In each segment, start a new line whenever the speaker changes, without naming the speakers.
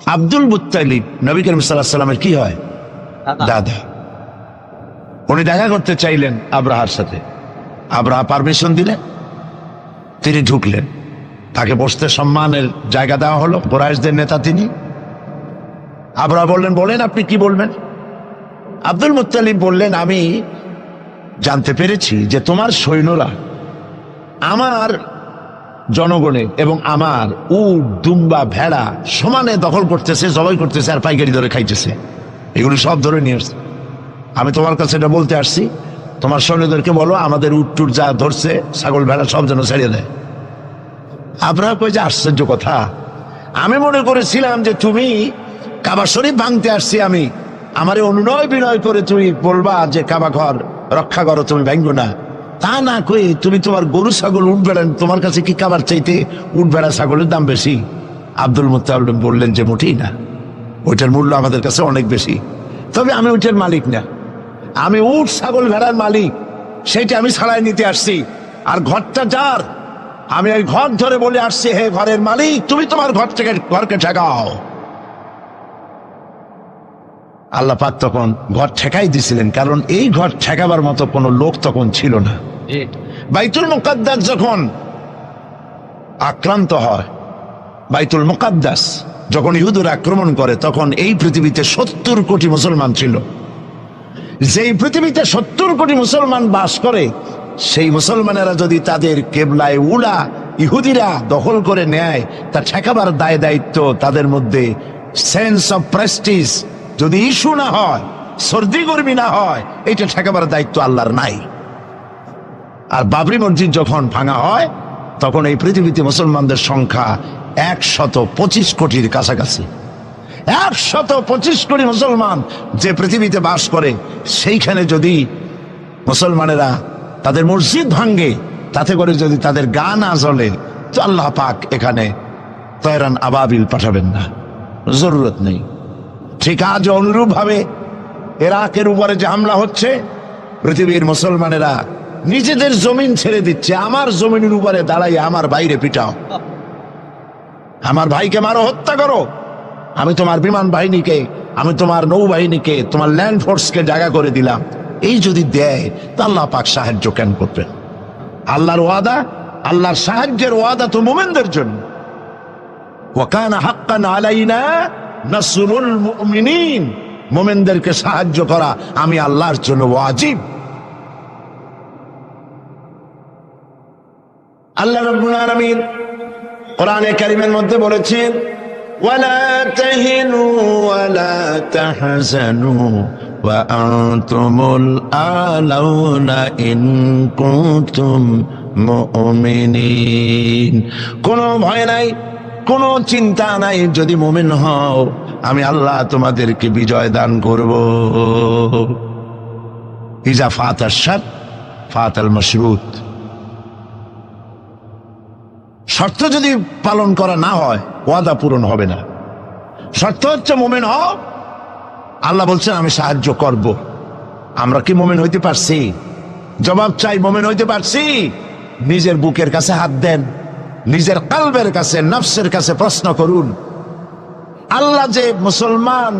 Abdul Muttalib Nabi Karim সাল্লাল্লাহু আলাইহি ওয়াসাল্লামের কি হয়? দাদা। উনি দেখা করতে চাইলেন আব্রাহার সাথে। আব্রাহা পারমিশন দিলেন, তিনি ঢুকলেন। তাকে বসতে সম্মানের জায়গা দেওয়া হলো। কুরাইশদের নেতা তিনি। আব্রাহা বললেন, বলেন আপনি কি বলবেন? আব্দুল মুত্তালিব বললেন, আমি জানতে পেরেছি যে তোমার সৈন্যরা আমার জনগণের এবং আমার উট, দুম্বা, ভেড়া সমানে দখল করতেছে, জবাই করতেছে আর পাইকারি ধরে খাইতেছে। এগুলো সব ধরে নিয়ে আসছে। আমি তোমার কাছে এটা বলতে আসছি, তোমার সৈন্যদেরকে বলো আমাদের উট টুট যা ধরছে, ছাগল ভেড়া সব যেন ছেড়ে দেয়। আব্রাহা কই যে আশ্চর্য কথা, আমি মনে করেছিলাম যে তুমি কাবা শরীফ ভাঙতে আসছি আমি, আমারে অনুনয় বিনয় করে তুমি বলবা যে কাবা ঘর রক্ষা করো, তুমি ভাঙবো না। তা না কই তুমি তোমার গরু ছাগল উঠ বেড়ান, তোমার কাছে কি কাবার চাইতে উঠ বেড়া ছাগলের দাম বেশি? আব্দুল মুত্তালিব বললেন যে মোটেই না, ওইটার মূল্য আমাদের কাছে অনেক বেশি। তবে আমি ওইটার মালিক না, আমি উঠ ছাগল ভেড়ার মালিক, সেইটা আমি ছাড়াই নিতে আসছি। আর ঘরটা যার, আমি ওই ঘর ধরে বলে আসছি, হে ঘরের মালিক, তুমি তোমার ঘর থেকে ঘরকে ঠেকাও। আল্লাহ পাক তখন ঘর ঠেকাই দিছিলেন, কারণ এই ঘর ঠেকাবার মতো কোনো লোক তখন ছিল না। বাইতুল মুকাদ্দাস যখন আক্রান্ত হয়, বাইতুল মুকাদ্দাস যখন ইহুদরা আক্রমণ করে, তখন এই পৃথিবীতে 70 কোটি মুসলমান ছিল। যেই পৃথিবীতে 70 কোটি মুসলমান বাস করে, সেই মুসলমানেরা যদি তাদের কেবলায় উলা ইহুদিরা দখল করে নেয়, তা ঠেকাবার দায় দায়িত্ব তাদের মধ্যে, সেন্স অফ প্রেস্টিজ যদি ইস্যু না হয়, সর্দি গরমি না হয়, এটা ঠেকাবার দায়িত্ব আল্লাহর নাই। আর বাবরি মসজিদ যখন ভাঙা হয়, তখন এই পৃথিবীতে মুসলমানদের সংখ্যা 125 কোটির কাছাকাছি। 125 কোটি মুসলমান যে পৃথিবীতে বাস করে, সেইখানে যদি মুসলমানেরা তাদের মসজিদ ভাঙ্গে, তাতে করে যদি তাদের গা না জ্বলে, তো আল্লাহ পাক এখানে তয়রান আবাবিল পাঠাবেন না, জরুরত নেই। ঠিক আজ অনুরূপ ভাবে ইরাকের উপরে যে হামলা হচ্ছে, পৃথিবীর মুসলমানেরা নিজেদের জমিন ছেড়ে দিচ্ছে, আমার জমিনের উপরে দাঁড়াই আমার বাইরে পিটাও, আমার ভাইকে মারো, হত্যা করো, আমি তোমার বিমান বাহিনীকে, আমি তোমার নৌবাহিনীকে, তোমার ল্যান্ড ফোর্সকে জায়গা করে দিলাম। এই যদি দেয়, তা আল্লাহ পাক সাহায্য কেন করবেন? আল্লাহর ওয়াদা, আল্লাহর সাহায্যের ওয়াদা তো মুমিনদের জন্য। ওয়া কানা হাক্কান আলাইনা নাসরুল মুমিনিন, মুমিনদেরকে সাহায্য করা আমি আল্লাহর জন্য ওয়াজিব। আল্লাহ রাব্বুল আলামিন কোরআনে কারীমের মধ্যে বলেছেন, ওয়ালা তাহিনু ওয়ালা তাহজানু ওয়া আনতুমুল আলাউনা ইন কুনতুম মুমিনিন। কোনো ভয় নাই, কোনো চিন্তা নাই, যদি মুমিন হও আমি আল্লাহ তোমাদেরকে বিজয় দান করব। ইজা ফাতাশ শারত ফাতাল মাশরুত। শর্ত যদি পালন করা না হয়, ওয়াদা পূরণ হবে না। শর্ত হচ্ছে মুমিন হও, আল্লাহ বলছেন আমি সাহায্য করব। আমরা কি মুমিন হইতে পারছি? জবাব চাই, মুমিন হইতে পারছি? নিজের বুকের কাছে হাত দেন, নিজের কলবের কাছে, নফসের কাছে প্রশ্ন করুন। আল্লাহ যে মুসলমান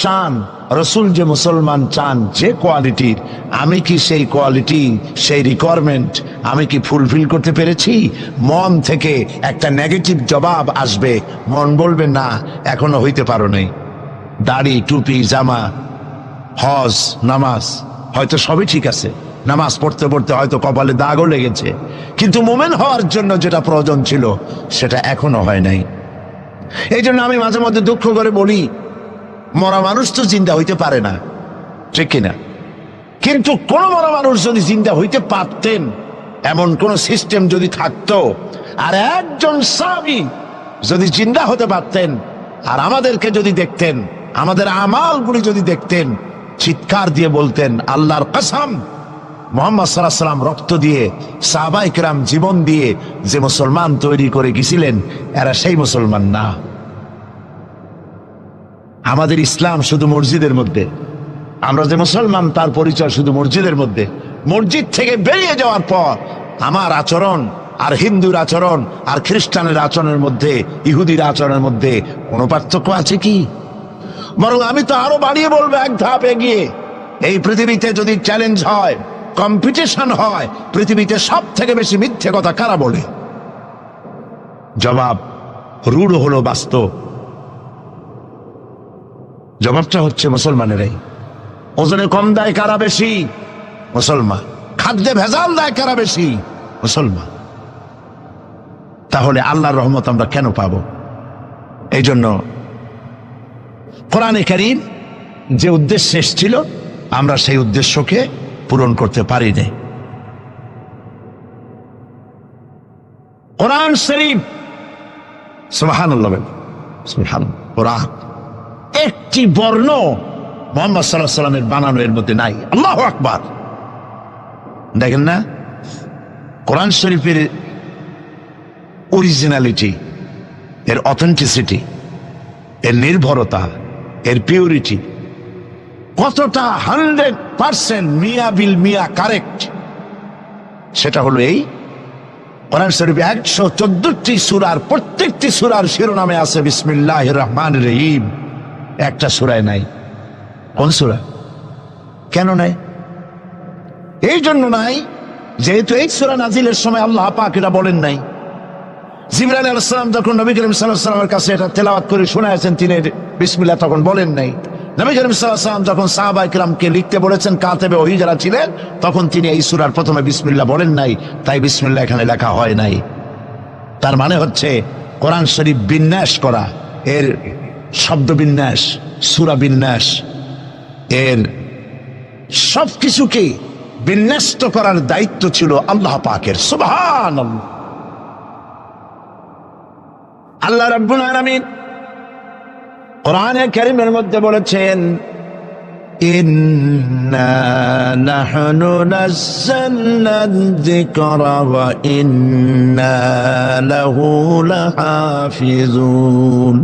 চান, রসুল যে মুসলমান চান, যে কোয়ালিটির, আমি কি সেই কোয়ালিটি, সেই রিকোয়ারমেন্ট আমি কি ফুলফিল করতে পেরেছি? মন থেকে একটা নেগেটিভ জবাব আসবে, মন বলবে না এখনো হইতে পারো নাই। দাড়ি, টুপি, জামা, হজ, নামাজ হয়তো সবই ঠিক আছে, নামাজ পড়তে পড়তে হয়তো কপালে দাগও লেগেছে, কিন্তু মুমিন হওয়ার জন্য যেটা প্রয়োজন ছিল সেটা এখনো হয় নাই। এই জন্য আমি মাঝে মধ্যে দুঃখ করে বলি, মরা মানুষ তো জিন্দা হইতে পারে না, ঠিক কিনা? কিন্তু কোন মরা মানুষ যদি জিন্দা হইতে পারতেন, এমন কোন সিস্টেম যদি থাকতো, আর একজন সাহাবী যদি জিন্দা হতে পারতেন, আর আমাদেরকে যদি দেখতেন, আমাদের আমালগুলি যদি দেখতেন, চিৎকার দিয়ে বলতেন আল্লাহর কসম, মুহাম্মদ সাল্লাল্লাহু আলাইহি ওয়াসাল্লাম রক্ত দিয়ে, সাহাবায়ে কেরাম জীবন দিয়ে যে মুসলমান তৈরি করে গেছিলেন, এরা সেই মুসলমান না। আমাদের ইসলাম শুধু মসজিদের মধ্যে, আমরা যে মুসলমান তার পরিচয় শুধু মসজিদের মধ্যে। মসজিদ থেকে বেরিয়ে যাওয়ার পর আমার আচরণ আর হিন্দুর আচরণ আর খ্রিস্টানের আচরণের মধ্যে, ইহুদির আচরণের মধ্যে কোনো পার্থক্য আছে কি? বরং আমি তো আরো বাড়িয়ে বলবো, এক ধাপ এগিয়ে, এই পৃথিবীতে যদি চ্যালেঞ্জ হয়, কম্পিটিশন হয়, পৃথিবীতে সব থেকে বেশি মিথ্যে কথা কারা বলে? জবাব রূঢ় হলো বাস্তব। জবাবটা হচ্ছে মুসলমানেরাই। ওজনে কম দেয় কারা বেশি? মুসলমান। খাদ্যে ভেজাল দেয় কারা বেশি? মুসলমান। তাহলে আল্লাহর রহমত আমরা কেন পাবো? এই জন্য কোরআনে কারীম যে উদ্দেশ্যে এসেছিল, আমরা সেই উদ্দেশ্যকে পূরণ করতে পারিনি। কোরআন শরীফ, সুবহানাল্লাহ, সুবহানাল্লাহ, কোরআন একটি বর্ণ মুহাম্মদ সাল্লাল্লাহু আলাইহি ওয়াসাল্লামের বানানো এর মধ্যে নাই। আল্লাহু আকবার। দেখেন না কোরআন শরীফের অরিজিনালিটি, এর অথেন্টিসিটি, এর নির্ভরতা, এর পিউরিটি কতটা 100% মিয়া বিল মিয়া কারেক্ট। সেটা হলো এই কোরআন শরীফে 114টি সূরার প্রত্যেকটি সূরার শিরোনামে আছে বিসমিল্লাহির রহমানির রহিম। একটা সূরায় নাই। কোন সূরা? কেন নাই? এই জন্য নাই যেহেতু এই সূরা নাজিলের সময় আল্লাহ পাক এটা বলেন নাই। জিবরাইল আলাইহিস সালাম যখন নবী করিম সাল্লাল্লাহু আলাইহি ওয়াসাল্লামের কাছে এটা তেলাওয়াত করে শোনায়েছেন, তিনি বিসমিল্লাহ তখন বলেন নাই। নবী করিম সাল্লাল্লাহু আলাইহি ওয়াসাল্লাম যখন সাহাবায়ে কিরামকে লিখতে বলেছেন, কাতেবে ওহী যারা ছিলেন, তখন তিনি এই সূরার প্রথমে বিসমিল্লাহ বলেন নাই, তাই বিসমিল্লাহ এখানে লেখা হয় নাই। তার মানে হচ্ছে কোরআন শরীফ বিন্যাস করা, এর শব্দ বিন্যাস, সূরা বিন্যাস, এর সবকিছুকে বিন্যস্ত করার দায়িত্ব ছিল আল্লাহ পাকের। সুবহানাল্লাহ। আল্লাহ রাব্বুল আলামিন কোরআনে কারীমের মধ্যে বলেছেন, ইন্না নাহনু নাযালনা যিকরা ওয়া ইন্না লাহু লাহাফিজুন।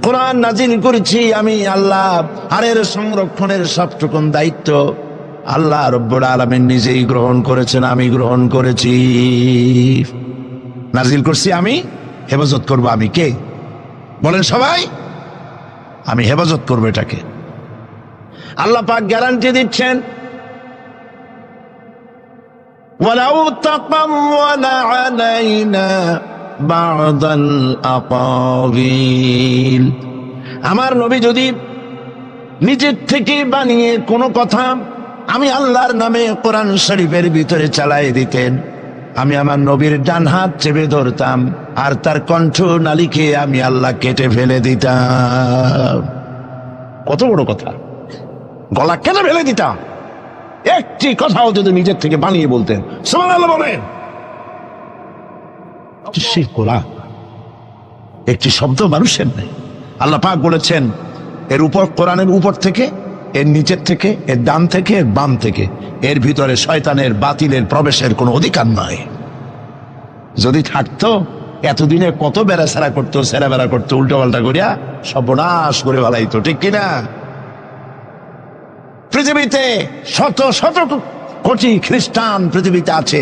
কোরআন নাজিল করেছি আমি আল্লাহ, আর এর সংরক্ষণের সবটুকুন দায়িত্ব আল্লাহ রাব্বুল আলামিন নিজেই গ্রহণ করেছেন, আমি গ্রহণ করেছি। নাজিল করছি আমি, হেফাজত করবো আমি। কে? বলেন সবাই। আমি হেফাজত করবো এটাকে। আল্লাহ পাক গ্যারান্টি দিচ্ছেন, ওয়ালাউ তাকাওয়ালা আলাইনা বা'দাল আকাবিল। আমার নবী যদি নিজের থেকে বানিয়ে কোনো কথা আমি আল্লাহর নামে কোরআন শরীফের ভিতরে চালাই দিতেন, আমি আমার নবীর ডান হাত চেপে ধরতাম, আর তার কণ্ঠ নালীকে আমি আল্লাহ কেটে ফেলে দিতাম। কত বড় কথা! গলা কেটে ফেলে দিতাম। একটি কথাও যদি নিজের থেকে বানিয়ে বলতেন, সুবহানাল্লাহ বলেন। সেই কোরআন একটি শব্দ মানুষের নেই। আল্লাহ পাক বলেছেন, এর উপর, কোরআনের উপর থেকে, এর নিচের থেকে, এর ডান থেকে, এর বাম থেকে, এর ভিতরে শয়তানের বাতিলের প্রবেশের কোনো অধিকার নয়। যদি থাকতো এতদিনে কত বেড়াছাড়া করতো, সেরা বেড়া করতো, উল্টো পাল্টা করিয়া সর্বনাশ করে ফেলাইতো, ঠিক কিনা? পৃথিবীতে শত শত কোটি খ্রিস্টান পৃথিবীতে আছে।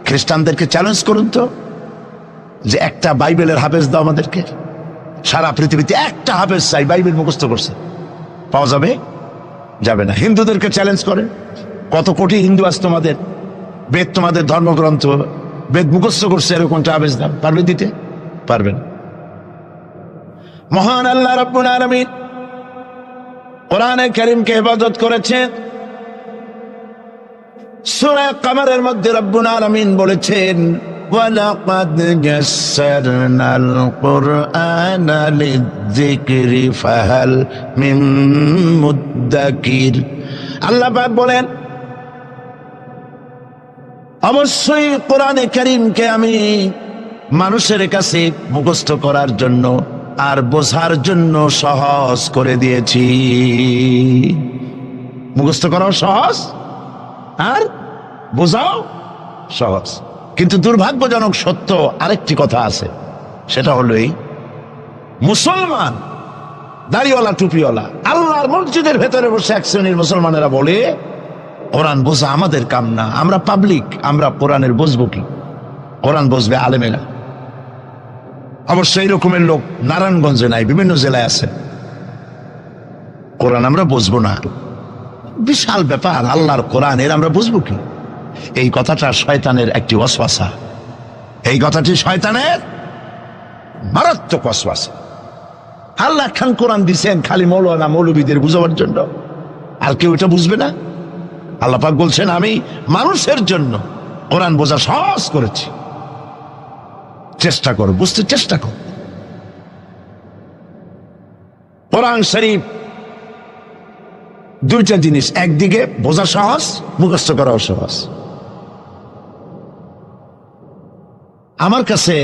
খ্রিস্টানদেরকে চ্যালেঞ্জ করুন তো, যে একটা বাইবেলের হাফেজ দাও আমাদেরকে। সারা পৃথিবীতে একটা হাফেজ চাই, বাইবেল মুখস্থ করছে, পাওয়া যাবে? যাবে না। হিন্দুদেরকে চ্যালেঞ্জ করে, কত কোটি হিন্দু আছে তোমাদের, বেদ তোমাদের ধর্মগ্রন্থ, বেদ মুখস্থ করছে, এরকমটা হাফেজ দাও, পারবে দিতে? পারবেন। মহান আল্লাহ রাব্বুল আলামিন কোরআনে কারীমকে হেফাজত করেছেন। সূরা কমরের মধ্যে রাব্বুল আলামিন বলেছেন, ওয়ালাকাদ ইয়াসসারনাল কুরআনা লিযিকরি ফাহাল মিন মুদ্দাকির। আল্লাহ পাক বলেন, অবশ্যই কোরআনে কারীমকে আমি মানুষের কাছে মুখস্থ করার জন্য আর বোঝার জন্য সহজ করে দিয়েছি। মুখস্থ করাও সহজ আর বোঝাও সহজ। কিন্তু দুর্ভাগ্যজনক সত্য আরেকটি কথা আছে, সেটা হলো এই, মুসলমান দাড়িওয়ালা টুপিওয়ালা আল্লাহর মসজিদের ভেতরে বসে এক শ্রেণীর মুসলমানেরা বলে, কোরআন বোঝা আমাদের কাম না, আমরা পাবলিক, আমরা কোরআনের বুঝবো কি? কোরআন বুঝবে আলেমেরা। অবশ্যই এই রকমের লোক নারায়ণগঞ্জে নাই, বিভিন্ন জেলায় আছে। কোরআন আমরা বুঝবো না, বিশাল ব্যাপার। আল্লাহর কোরআন, এর আমরা বুঝবো কি? এই কথাটা শয়তানের একটি ওয়াসওয়াসা, এই কথাটি শয়তানের মারাত্মক ওয়াসওয়াসা। আল্লাহ খান কোরআন দিচ্ছেন খালি মৌলানা মৌলবীদের বুঝাবার জন্য, আর কেউ এটা বুঝবে না। আল্লাহ পাক বলছেন আমি মানুষের জন্য কোরআন বোঝা সহজ করেছি, চেষ্টা করো, বুঝতে চেষ্টা করো। কোরআন শরীফ দুইটা জিনিস, একদিকে বোঝা সহজ, মুখস্থ করাও সহজ। আমার কাছে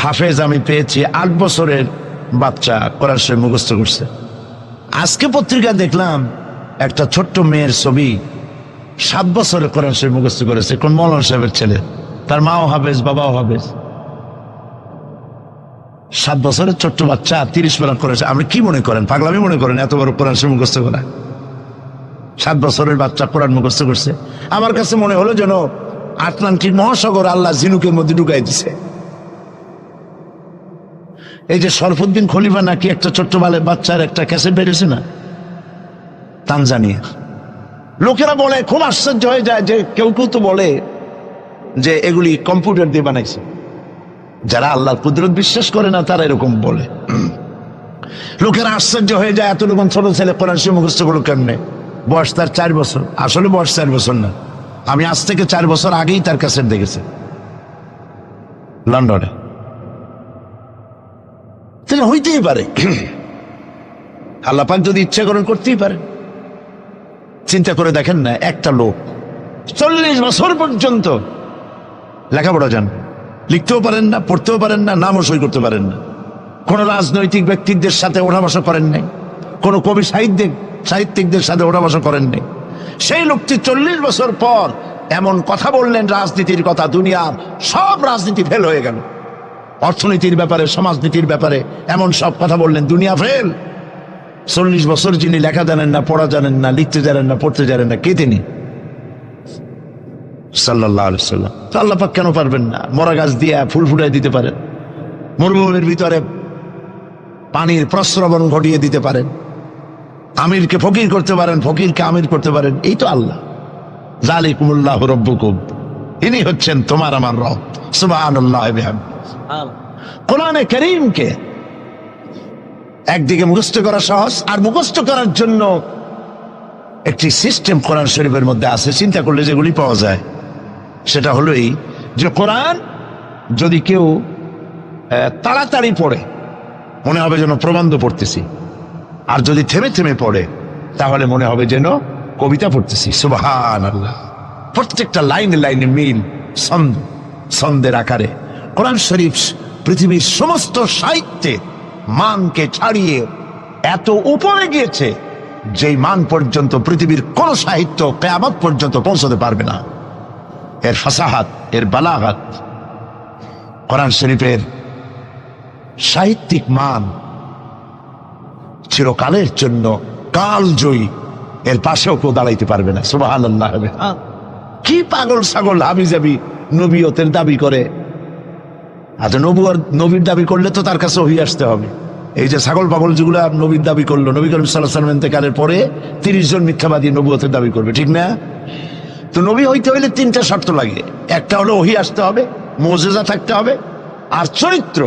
হাফেজ আমি পেয়েছি 8 বছরের বাচ্চা কোরআন শরীফ মুখস্থ করছে। আজকে পত্রিকা দেখলাম একটা ছোট্ট মেয়ের ছবি, 7 বছরের কোরআন শরীফ মুখস্থ করেছে, কোন মৌলানা সাহেবের ছেলে, তার মাও হাফেজ বাবাও হাফেজ। 7 বছরের ছোট্ট বাচ্চা 30 পারা করেছে। আপনি কি মনে করেন, পাগলামি মনে করেন এত বড় কোরআন শরীফ মুখস্থ করা? 7 বছরের বাচ্চা কোরআন মুখস্থ করছে। আমার কাছে মনে হলো যেন আটলান্টিক মহাসাগর আল্লাহ ঝিনুকের মধ্যে ঢুকাই দিছে। এই যে শরফুদ্দিন খলিফা নাকি একটা ছোট্ট বাচ্চার একটা ক্যাসেট বেরিয়েছে না, তানজানিয়া। লোকেরা বলে, খুব আশ্চর্য হয়ে যায় যে কেউ কেউ তো বলে যে এগুলি কম্পিউটার দিয়ে বানাইছে। যারা আল্লাহর কুদরত বিশ্বাস করে না তারা এরকম বলে। লোকেরা আশ্চর্য হয়ে যায় এত রকম ছোট ছেলে কোরআন শরীফ মুখস্থ করলো কেমনে? বয়স তার 4 বছর। আসলে বয়স 4 বছর না, আমি আজ থেকে 4 বছর আগেই তার ক্যাসেট দেখেছি লন্ডনে। তাহলে হইতেই পারে, আল্লাহ পাক যদি ইচ্ছা করেন করতেই পারে। চিন্তা করে দেখেন না, একটা লোক 40 বছর পর্যন্ত লেখাপড়া জান, লিখতেও পারেন না, পড়তেও পারেন না, নামও সই করতে পারেন না, কোন রাজনৈতিক ব্যক্তিদের সাথে ওঠা বসা করেন নাই, কোন কবি সাহিত্যিকদের সাথে ওঠা বসা করেন নাই। সেই লোকটি 40 বছর পর এমন কথা বললেন রাজনীতির কথা, দুনিয়ার সব রাজনীতি ফেল হয়ে গেল। অর্থনীতির ব্যাপারে, সমাজনীতির ব্যাপারে এমন সব কথা বললেন, দুনিয়া ফেল। 40 বছর যিনি লেখা জানেন না, পড়া জানেন না, লিখতে জানেন না, পড়তে জানেন না, কে তিনি? সাল্লাল্লাহু আলাইহি সাল্লাম। তো আল্লাহ পাক কেন পারবেন না? মরা গাছ দিয়ে ফুল ফুটাই দিতে পারেন, মরুভূমির ভিতরে পানির প্রস্রবণ ঘটিয়ে দিতে পারেন, আমিরকে ফকির করতে পারেন, ফকিরকে আমির করতে পারেন। এই তো আল্লাহ। যালিকুমুল্লাহু রাব্বুকুম, ইনি হচ্ছেন তোমার আমার রব। সুবহানাল্লাহ ওয়া বিহামদিহি। কোরআনে কারীমকে একদিকে মুখস্থ করা সহজ, আর মুখস্থ করার জন্য একটি সিস্টেম কোরআন শরীফের মধ্যে আছে। চিন্তা করলে যেগুলি পাওয়া যায় সেটা হলো এই যে কোরআন যদি কেউ তাড়াতাড়ি পড়ে মনে হবে যেন প্রবন্ধ পড়তেছি, আর যদি থেমে থেমে পড়ে তাহলে মনে হবে যেন কবিতা পড়তেছি। সুবহানাল্লাহ। প্রত্যেকটা লাইনে লাইনে মিল, ছন্দের আকারে কোরআন শরীফ পৃথিবীর সমস্ত সাহিত্যে মানকে ছাড়িয়ে এত উপরে গিয়েছে যেই মান পর্যন্ত পৃথিবীর কোন সাহিত্য কিয়ামত পর্যন্ত পৌঁছতে পারবে না। এর ফাসাহাত, এর বালাগাত, কোরআন শরীফের সাহিত্যিক মান চিরকালের জন্য কালজয়ী, এর পাশেও কেউ দাঁড়াইতে পারবে না। সুবহানাল্লাহ। কি পাগল ছাগল হাবিজাবি নবীয়তের দাবি করে। আচ্ছা, নবীর দাবি করলে তো তার কাছে ওহী আসতে হবে। এই যে ছাগল পাগল যেগুলো নবীর দাবি করলো, নবী করিম সাল্লাল্লাহু আলাইহি ওয়াসাল্লাম ইন্তেকালের পরে 30 জন মিথ্যাবাদী নবুয়তের দাবি করবে, ঠিক না? তো নবী হইতে হইলে 3টা শর্ত লাগে। একটা হলো ওহী আসতে হবে, মুজিজা থাকতে হবে, আর চরিত্র।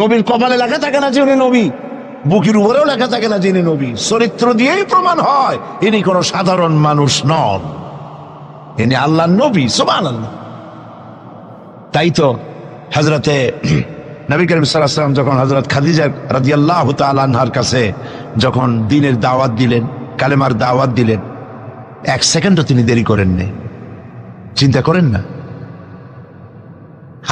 নবীর কপালে লেখা থাকে না যে উনি নবী, বুকের উপরেও লেখা থাকে না যিনি নবী। চরিত্র দিয়েই প্রমাণ হয় ইনি কোনো সাধারণ মানুষ নন, ইনি আল্লাহর নবী। সুবহানাল্লাহ। তাই তো হযরতে নবী করিম সাল্লাল্লাহু আলাইহি ওয়াসাল্লাম যখন হযরত খাদিজা রাদিয়াল্লাহু তাআলা আনহার কাছে যখন দ্বীনের দাওয়াত দিলেন, কালেমার দাওয়াত দিলেন, 1 সেকেন্ডও তিনি দেরি করেন নাই। চিন্তা করেন না,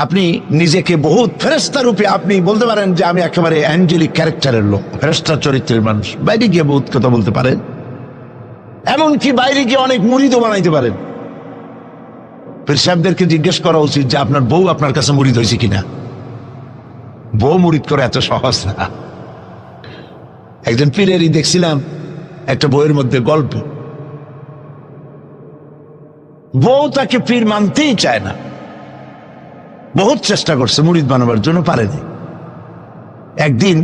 আপনি নিজেকে বহুত ফেরেশতা রূপে আপনি বলতে পারেন যে আমি একেবারে অ্যাঞ্জেলিক ক্যারেক্টারের লোক, ফেরেশতা চরিত্রের মানুষ। বাইরে গিয়ে বহুত কথা বলতে পারেন, এমনকি বাইরে গিয়ে অনেক মুরিদও বানাইতে পারেন। পীর সাহেবদেরকে জিজ্ঞেস করা উচিত যে আপনার বউ আপনার কাছে মুরিদ হয়েছে কিনা। বউ মুরিদ করে এত সহজ না। একজন পীরেরই দেখছিলাম একটা বইয়ের মধ্যে গল্প, বউ তাকে পীর মানতেই চায় না, বহুত চেষ্টা করছে মুরিদ বানাবার জন্য, পারেনি। একদিন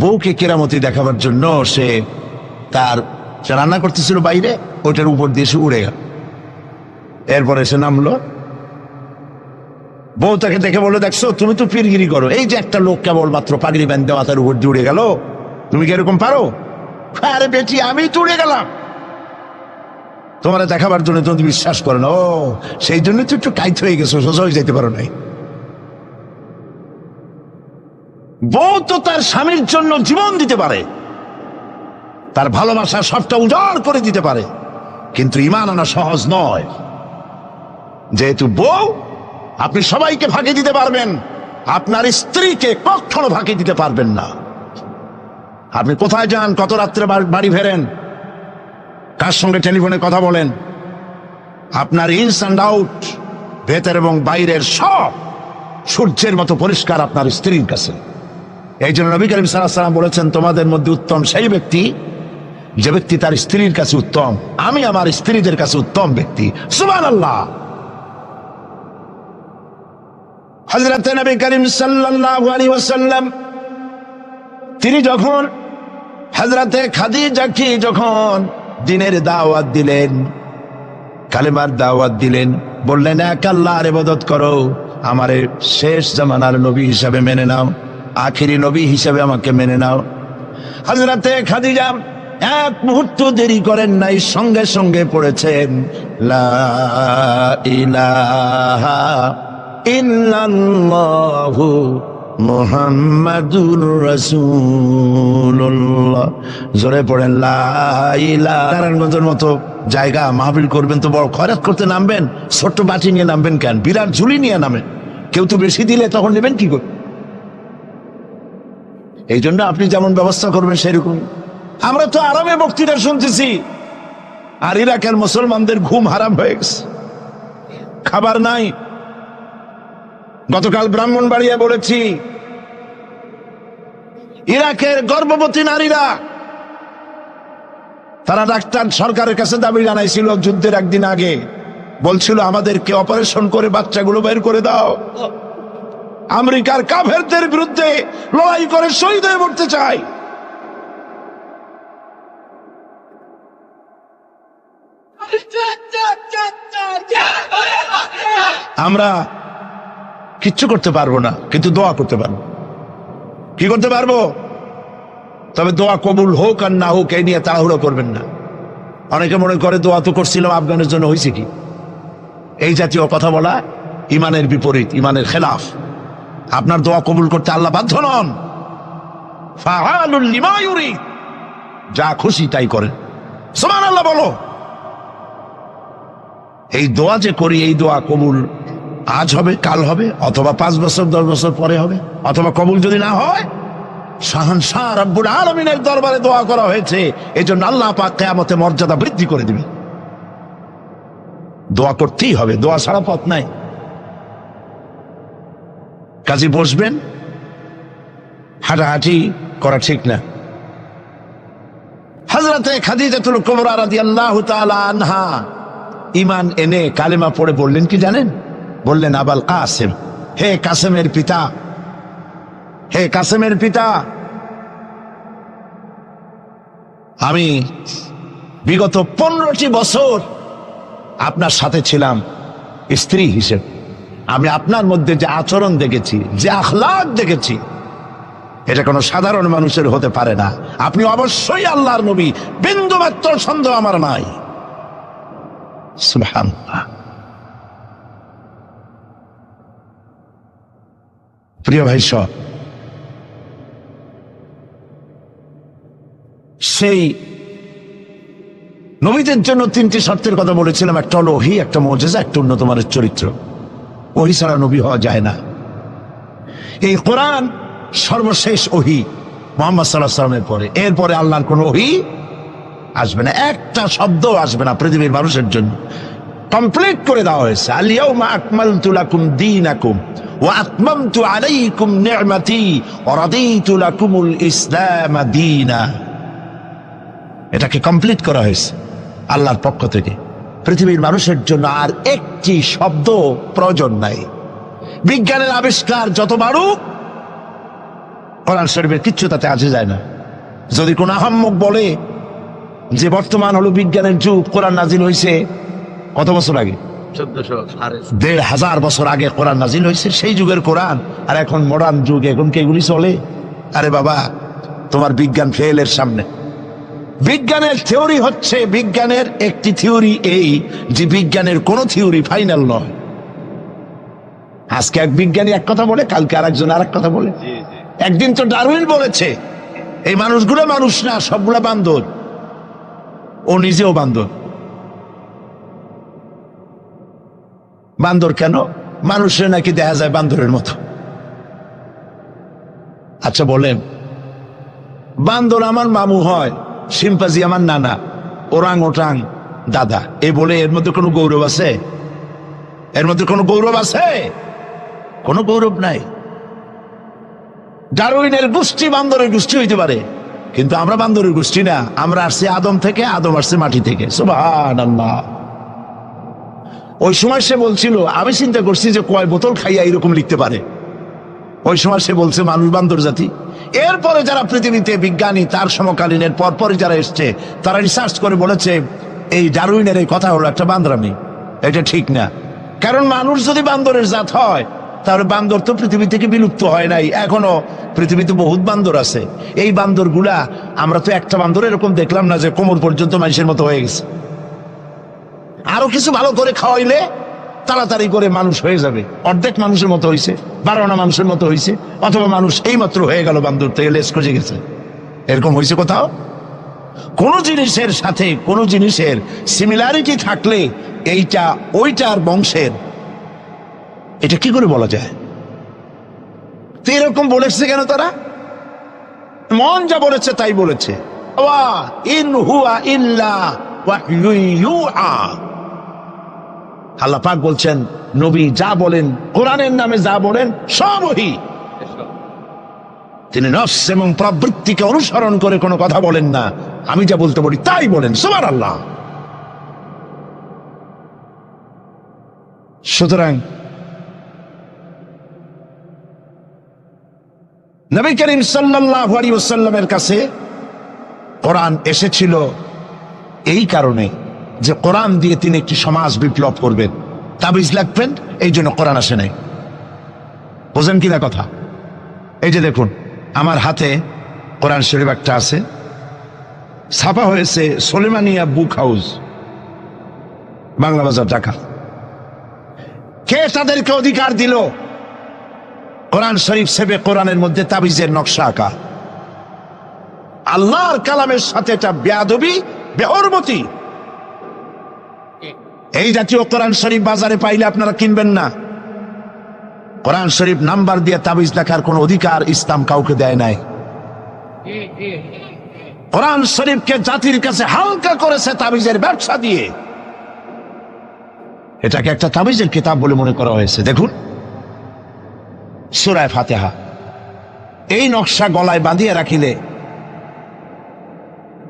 বউকে কেরামতি দেখাবার জন্য সে রান্না করতেছিল বাইরে, ওটার উপর দিয়ে সে উড়ে গেল। এরপরে সে নামলো, বউ তাকে দেখে বলে, দেখছো তুমি তো পীরগিরি করো, এই যে একটা লোক কেবলমাত্র পাগড়ি বাঁধতে মাথার উপর দিয়ে উড়ে গেল, তুমি কি এরকম পারো? আরে বেটি, আমি তো উড়ে গেলাম তোমার দেখাবার জন্য, তুমি বিশ্বাস করো না। ও, সেই জন্য তো একটু কাইত হয়ে গেছো, সোজা হয়ে যেতে পারো নাই। বউ তো তার স্বামীর জন্য জীবন দিতে পারে, তার ভালোবাসা সবটা উজাড় করে দিতে পারে, কিন্তু ঈমান আনা সহজ নয়। যেহেতু বউ, আপনি সবাইকে ফাঁকি দিতে পারবেন, আপনার স্ত্রীকে কখনো ফাঁকি দিতে পারবেন না। আপনি কোথায় যান, কত রাত্রে বাড়ি ফেরেন, কার সঙ্গে টেলিফোনে কথা বলেন, আপনার ইনস অ্যান্ড আউট, ভেতর এবং বাইরের সব সূর্যের মতো পরিষ্কার আপনার স্ত্রীর কাছে। এই জন্য নবী করিম সাল্লাল্লাহু আলাইহি ওয়াসাল্লাম বলেছেন, তোমাদের মধ্যে উত্তম সেই ব্যক্তি যে ব্যক্তি তার স্ত্রীর কাছে উত্তম। আমি আমার স্ত্রীদের কাছে উত্তম ব্যক্তি। সুবহানাল্লাহ। হযরত নবী করিম সাল্লাল্লাহু আলাইহি ওয়াসাল্লাম তিনি যখন হযরতে খাদিজাকে যখন দ্বীনের দাওয়াত দিলেন, কালেমার দাওয়াত দিলেন, বললেন এক আল্লাহর ইবাদত করো, আমারে শেষ জামানার নবী হিসাবে মেনে নাও, আখিরি নবী হিসাবে আমাকে মেনে নাও। হযরতে খাদিজা এক মুহূর্ত দেরি করেন নাই, সঙ্গে সঙ্গে পড়েছেন লা ইলাহা ইল্লাল্লাহু মুহাম্মাদুর রাসূলুল্লাহ। জোরে পড়েন লা ইলাহা। নারায়ণগঞ্জের মতো জায়গা মাহফিল করবেন তো বড় খয়রাত করতে নামবেন, ছোট্ট বাটি নিয়ে নামবেন কেন? বিরাট ঝুলি নিয়ে নামেন। কেউ তো বেশি দিলে তখন নেবেন কি করে? এই জন্য আপনি যেমন ব্যবস্থা করবেন সেরকম। আমরা তো আরামে বক্তৃতা শুনতেছি, আর ইরাকের মুসলমানদের ঘুম হারাম হয়ে গেছে, খাবার নাই। গতকাল ব্রাহ্মণবাড়িয়া বলেছি, ইরাকের গর্ভবতী নারীরা তারা ডাক্তার সরকারের কাছে দাবি জানাইছিল যুদ্ধের একদিন আগে, বলছিল আমাদেরকে অপারেশন করে বাচ্চাগুলো বের করে দাও। আমেরিকার কাফেরদের বিরুদ্ধে লড়াই করে শহীদ হয়ে মরতে চাই। আমরা কিচ্ছু করতে পারবো না, কিন্তু দোয়া করতে পারবো। কি করতে পারবো? তবে দোয়া কবুল হোক আর না হোক এই নিয়ে তাড়াহুড়ো করবেন না। অনেকে মনে করে দোয়া তো করছিলাম, আফগানের জন্য হয়েছে কি? এই জাতীয় কথা বলা ইমানের বিপরীত, ইমানের খেলাফ। আপনার দোয়া কবুল করতে আল্লাহ বাধ্য নন। ফাআলুল লিমা ইউরিদ, যা খুশি তাই করেন। সুবহানাল্লাহ বলো। এই দোয়া যে করি, এই দোয়া কবুল আজ হবে, কাল হবে, অথবা 5 বছর 10 বছর পরে হবে, অথবা কবুল যদি না হয়, শাহনশাহ রব্বুল আলামিনের দরবারে দোয়া করা হয়েছে, এজন্য আল্লাহ পাক কিয়ামতে মর্যাদা বৃদ্ধি করে দিবেন। দোয়া করতেই হবে, দোয়া ছাড়া পথ নাই। কাজে বসবেন, হাঁটাহাঁটি করা ঠিক না। হযরতে খাদিজাতুল কুবরা রাদিয়াল্লাহু তাআলা আনহা ঈমান এনে কালেমা পড়ে বললেন কি জানেন? বললেন আবাল কাসেম, হে কাসেমের পিতা, হে কাসেমের পিতা, আমি বিগত 15টি বছর আপনার সাথে ছিলাম স্ত্রী হিসেবে। আমি আপনার মধ্যে যে আচরণ দেখেছি, যে আখলাক দেখেছি, এটা কোনো সাধারণ মানুষের হতে পারে না। আপনি অবশ্যই আল্লাহর নবী, বিন্দুমাত্র সন্দেহ আমার নাই। সুবহানাল্লাহ। প্রিয় ভাই সব, সেই নবীদের জন্য 3টি শর্তের কথা বলেছিলাম। একটা হলো ওহী, একটা মুজিজা, একটা উন্নত মানের চরিত্র। ওহী ছাড়া নবী হওয়া যায় না। এই কোরআন সর্বশেষ ওহী মুহাম্মদ সাল্লাল্লাহু আলাইহি ওয়াসাল্লামের পরে। এরপরে আল্লাহর কোন ওহী আসবে না, একটা শব্দ আসবে না পৃথিবীর মানুষের জন্য। কমপ্লিট করে দেওয়া হয়েছে। আল ইয়াউমা আকমালতু লাকুম দীনাকুম ওয়া আতমামতু আলাইকুম নি'মাতি ওয়া রাদিতু লাকুমুল ইসলাম দীনা। এটাকে কমপ্লিট করা হয়েছে আল্লাহর পক্ষ থেকে। পৃথিবীর মানুষের জন্য আর একটি শব্দ প্রয়োজন নাই। বিজ্ঞানের আবিষ্কার যত বাড়ুক, কোরআন শরীফের কিচ্ছু তাতে আসে যায় না। যদি কোন আহাম্মক বলে যে বর্তমান হলো বিজ্ঞানের যুগ, কোরআন নাজিল হয়েছে কত বছর আগে? ১,৫০০ বছর আগে কোরআন নাজিল হয়েছে, সেই যুগের কোরআন। আর এখন মডার্ন যুগ, এখন কি এগুলি চলে? আরে বাবা, তোমার বিজ্ঞান ফেলের সামনে। বিজ্ঞানের থিওরি হচ্ছে, বিজ্ঞানের একটি থিওরি এই যে বিজ্ঞানের কোন থিওরি ফাইনাল নয়। আজকে এক বিজ্ঞানী এক কথা বলে, কালকে আরেকজন আরেক কথা বলে। একদিন তো ডারউইন বলেছে এই মানুষগুলো মানুষ না, সবগুলা বান্দর। ও নিজেও বান্দর। বান্দর কেন? মানুষের নাকি দেখা যায় বান্দরের মতো। আচ্ছা বলেন, বান্দর আমার মামু হয়, শিম্পাজি আমার নানা, ওরাং ওটাং দাদা, এ বলে এর মধ্যে কোনো গৌরব আছে? এর মধ্যে কোনো গৌরব আছে? কোনো গৌরব নাই। ডারউইনের গোষ্ঠী বান্দরের গোষ্ঠী হইতে পারে, কিন্তু আমরা বান্দরের গোষ্ঠী না। আমরা আসছি আদম থেকে, আদম আসছে মাটি থেকে। সুবহানাল্লাহ। ওই সময় সে বলছিল, আমি চিন্তা করছি যে কয় বোতল খাইয়া এরকম লিখতে পারে। ওই সময় সে বলছে মানুষ বান্দর জাতি। এরপরে যারা পৃথিবীতে বিজ্ঞানী, তার সমকালীনের পরপরই যারা এসছে, তারা রিসার্চ করে বলেছে এই ডারউইনের এই কথা হলো একটা বান্দরামি, এটা ঠিক না। কারণ মানুষ যদি বান্দরের জাত হয়, তাহলে বান্দর তো পৃথিবী থেকে বিলুপ্ত হয় নাই, এখনো পৃথিবীতে বহুত বান্দর আছে। এই বান্দর গুলা, আমরা তো একটা বান্দর এরকম দেখলাম না যে কোমর পর্যন্ত মানুষের মতো হয়ে গেছে। আরো কিছু ভালো করে খাওয়াইলে তাড়াতাড়ি করে মানুষ হয়ে যাবে। অর্ধেক মানুষের মতো হয়েছে, 12 মানুষের মতো হয়েছে, অথবা মানুষ এই মাত্র হয়ে গেল বান্দর থেকে লেস খসে গেছে। এরকম হয়েছে কোথাও? কোন জিনিসের সাথে কোন জিনিসের সিমিলারিটি থাকলে এইটা ওইটার বংশের, এটা কি করে বলা যায়? তো এরকম বলেছে কেন তারা? মন যা বলেছে তাই বলেছে। ইন হুয়া ইল্লা ওয়াহয়ুন ইউহা। আল্লাহ পাক বলছেন, নবী যা বলেন, কোরআনের নামে যা বলেন, সব ওহী। তিনি নফস এবং প্রবৃত্তিকে অনুসরণ করে কোনো কথা বলেন না। আমি যা বলতে বলি তাই বলেন। সুবহানাল্লাহ। সুতরাং নবী করিম সাল্লাল্লাহু আলাইহি ওয়াসাল্লামের কাছে কোরআন এসেছিল এই কারণে যে কোরআন দিয়ে তিনি একটি সমাজ বিপ্লব করবেন, তাবিজ লাগবেন, এই জন্য কোরআন আসে নাই। বোঝেন কিনা কথা? এই যে দেখুন, আমার হাতে কোরআন শরীফ একটা আছে, ছাপা হয়েছে সুলেমানিয়া বুক হাউস, বাংলা বাজার, ঢাকা। কে তাদেরকে অধিকার দিল কোরআন শরীফ সেবে কোরআনের মধ্যে তাবিজের নকশা আঁকা? আল্লাহর কালামের সাথে এটা বেয়াদবি, বেহরমতি। এই জাতীয় কোরআন শরীফ বাজারে পাইলে আপনারা কিনবেন না। কোরআন শরীফ নাম্বার দিয়ে তাবিজ লেখার কোন অধিকার ইসলাম কাউকে দেয় নাই। কোরআন শরীফকে জাতির কাছে হালকা করেছে তাবিজের ব্যবসা দিয়ে। এটাকে একটা তাবিজের কিতাব বলে মনে করা হয়েছে। দেখুন, সূরা ফাতিহা, এই নকশা গলায় বাঁধিয়ে রাখিলে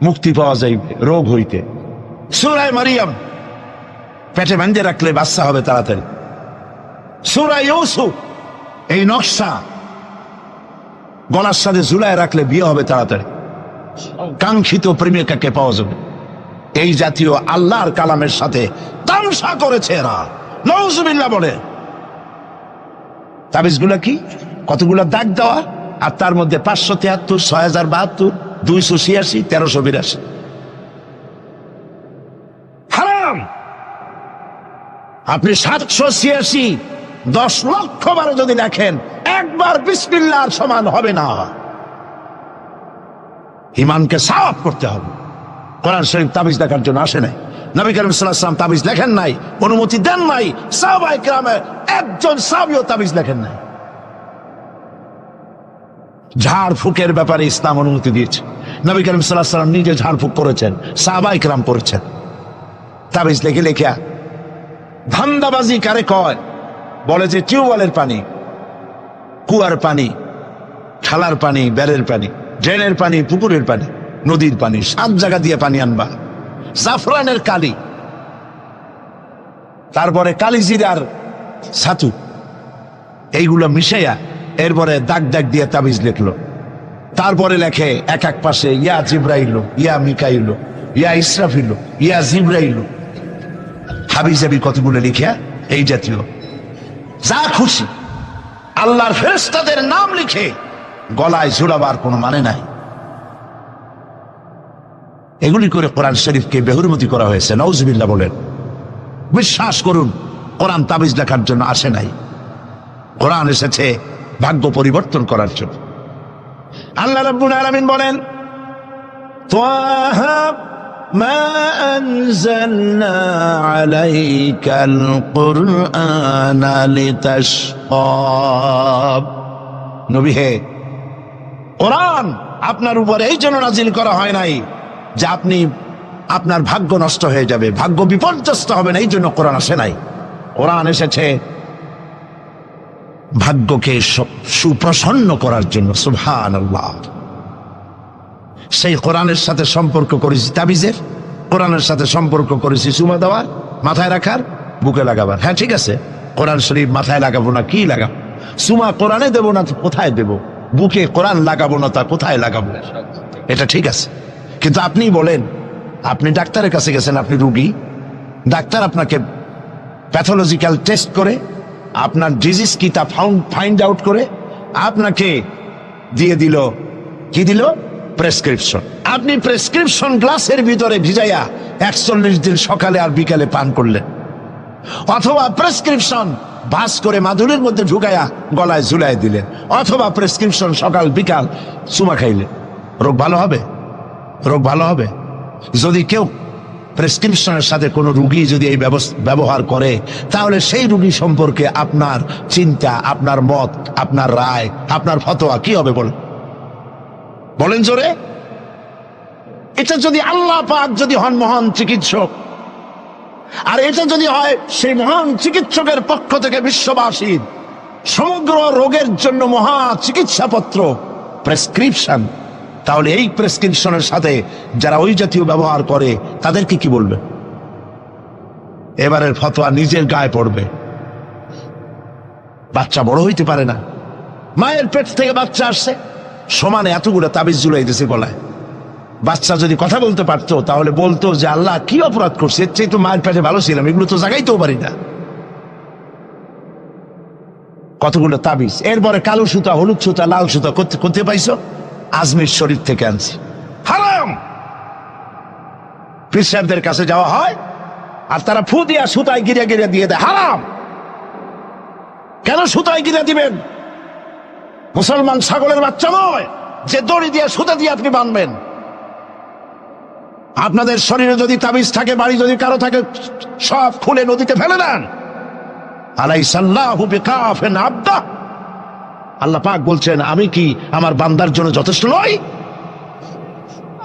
মুক্তি পাওয়া যাইবে রোগ হইতে। সূরা মারিয়াম, পেটে বাঁধিয়ে রাখলে বাচ্চা হবে তাড়াতাড়ি। সূরা ইউসুফ, এই নকশা গলার সাথে ঝুলায় রাখলে বিয়ে হবে তাড়াতাড়ি, কাঙ্ক্ষিত প্রেমিকাকে পাওয়া যাবে। এই জাতীয় আল্লাহর কালামের সাথে তামসা করেছে এরা, নাউজুবিল্লাহ বলে। তাবিজগুলা কি? কতগুলা দাগ দেওয়া, আর তার মধ্যে 573, 6072, 286, 1382। হারাম। আপনি 786, 10 লক্ষ বারে যদি দেখেন, একবার বিসমিল্লাহর সমান হবে না। ইমানকে সাফ করতে হবে। কোরআন শরীফ তাবিজ দেখার জন্য আসে নাই। নবী করিম সাল্লাল্লাহু আলাইহি ওয়াসাল্লাম তাবিজ লেখেন নাই, অনুমতি দেন নাই। সাহাবায়ে কেরামের একজন সাহাবীও তাবিজ লেখেন নাই। ঝাড় ফুকের ব্যাপারে ইসলাম অনুমতি দিয়েছে। নবী করিম সাল্লাল্লাহু আলাইহি ওয়াসাল্লাম নিজে ঝাড় ফুক করেছেন, সাহাবায়ে কেরাম করেছেন। তাবিজ লেখে লেখা ধান্দাবাজি কারে কয়? বলে যে টিউবওয়েলের পানি, কুয়ার পানি, খালার পানি, বেড়ের পানি, ড্রেনের পানি, পুকুরের পানি, নদীর পানি, 7 জায়গা দিয়ে পানি আনবা। জাফরানের কালি, তারপরে কালিজিরার ছাতু, এইগুলো মিশাইয়া এরপরে দাগ দাগ দিয়ে তাবিজ লিখলো। তারপরে লেখে এক এক পাশে ইয়া জিব্রাইল, ইয়া মিকাইল, ইয়া ইসরাফিল, ইয়া জিব্রাইল, হাবিজাবি কতগুলো লিখিয়া এই জাতীয় যা খুশি আল্লাহর ফেরেশতাদের নাম লিখে গলায় ঝুলাবার কোনো মানে নাই। এগুলি করে কোরআন শরীফকে বেহুরমতি করা হয়েছে। নাউজুবিল্লাহ বলেন। বিশ্বাস করুন, কোরআন তাবিজ লেখার জন্য আসে নাই, কোরআন এসেছে ভাগ্য পরিবর্তন করার জন্য। আল্লাহ রাব্বুল আলামিন বলেন, তাহা মা আনজালনা আলাইকাল কুরআনা লিতাশকা। নবী হে, কোরআন আপনার উপর এই জন্য নাজিল করা হয় নাই যে আপনি আপনার ভাগ্য নষ্ট হয়ে যাবে, ভাগ্য বিপর্যস্ত হবে না, এই জন্য কোরআন আসে নাই। কোরআন এসেছে ভাগ্যকে সুপ্রসন্ন করার জন্য। সুবহানাল্লাহ। সেই কোরআনের সাথে সম্পর্ক করেছি তাবিজের, কোরআনের সাথে সম্পর্ক করেছি চুমা দেওয়ার, মাথায় রাখার, বুকে লাগাবার। হ্যাঁ ঠিক আছে, কোরআন শরীফ মাথায় লাগাবো না কি লাগাবো? চুমা কোরআনে দেবো না কোথায় দেবো? বুকে কোরআন লাগাবো না তা কোথায় লাগাবো? এটা ঠিক আছে, কিন্তু আপনি বলেন, আপনি ডাক্তারের কাছে গেছেন, আপনি রুগী, ডাক্তার আপনাকে প্যাথোলজিক্যাল টেস্ট করে আপনার ডিজিজ কি তা ফাইন্ড আউট করে আপনাকে দিয়ে দিল, কি দিল? প্রেসক্রিপশন। আপনি প্রেসক্রিপশন গ্লাসের ভিতরে ভিজাইয়া 41 দিন সকালে আর বিকালে পান করলেন, অথবা প্রেসক্রিপশন ভাস করে মাদুরের মধ্যে ঢুকাইয়া গলায় ঝুলাই দিলেন, অথবা প্রেসক্রিপশন সকাল বিকাল চুমা খাইলেন। রোগ ভালো হবে? রোগ ভালো হবে? যদি কেউ প্রেসক্রিপশনের সাথে কোনো রুগী যদি এই ব্যবহার করে, তাহলে সেই রুগী সম্পর্কে আপনার চিন্তা, আপনার মত, আপনার রায়, আপনার ফতোয়া কি হবে বলেন জোরে? এটা যদি আল্লাহ পাক যদি হন মহান চিকিৎসক, আর এটা যদি হয় সেই মহান চিকিৎসকের পক্ষ থেকে বিশ্ববাসীর সমগ্র রোগের জন্য মহা চিকিৎসাপত্র প্রেসক্রিপশন, তাহলে এই প্রেসক্রিপশনের সাথে যারা ওই জাতীয় ব্যবহার করে তাদেরকে কি বলবে? এবারের ফতোয়া নিজের গায়ে পড়বে। বাচ্চা বড় হইতে পারে না, মায়ের পেট থেকে বাচ্চা আসছে, সমানে এতগুলো তাবিজ ঝুলাই দিয়েছে গলায়। বাচ্চা যদি কথা বলতে পারতো তাহলে বলতো যে আল্লাহ কি অপরাধ করছে, এর চেয়ে তো মায়ের পেটে ভালো ছিলাম, এগুলো তো জাগাইতেও পারি না। কতগুলো তাবিজ, এরপরে কালো সুতা, হলুদ সুতা, লাল সুতা করতে পাইছো? আজমির শরীফ থেকে আনছি, হারাম। পীর সাহেবদের কাছে যাওয়া হয় আর তারা ফু দিয়া সুতায় গিরে গিরে দিয়ে দেয়, হারাম। কেন সুতায় গিরে দিবেন? মুসলমান ছাগলের বাচ্চা নয় যে দড়ি দিয়ে সুতা দিয়ে আপনি বাঁধবেন। আপনাদের শরীরে যদি তাবিজ থাকে, বাড়ি যদি কারো থাকে, সব খুলে নদীতে ফেলে দেন। আলাইসাল্লাহু বিকাফিন আবদা। আল্লাহ পাক বলছেন, আমি কি আমার বান্দার জন্য যথেষ্ট নই?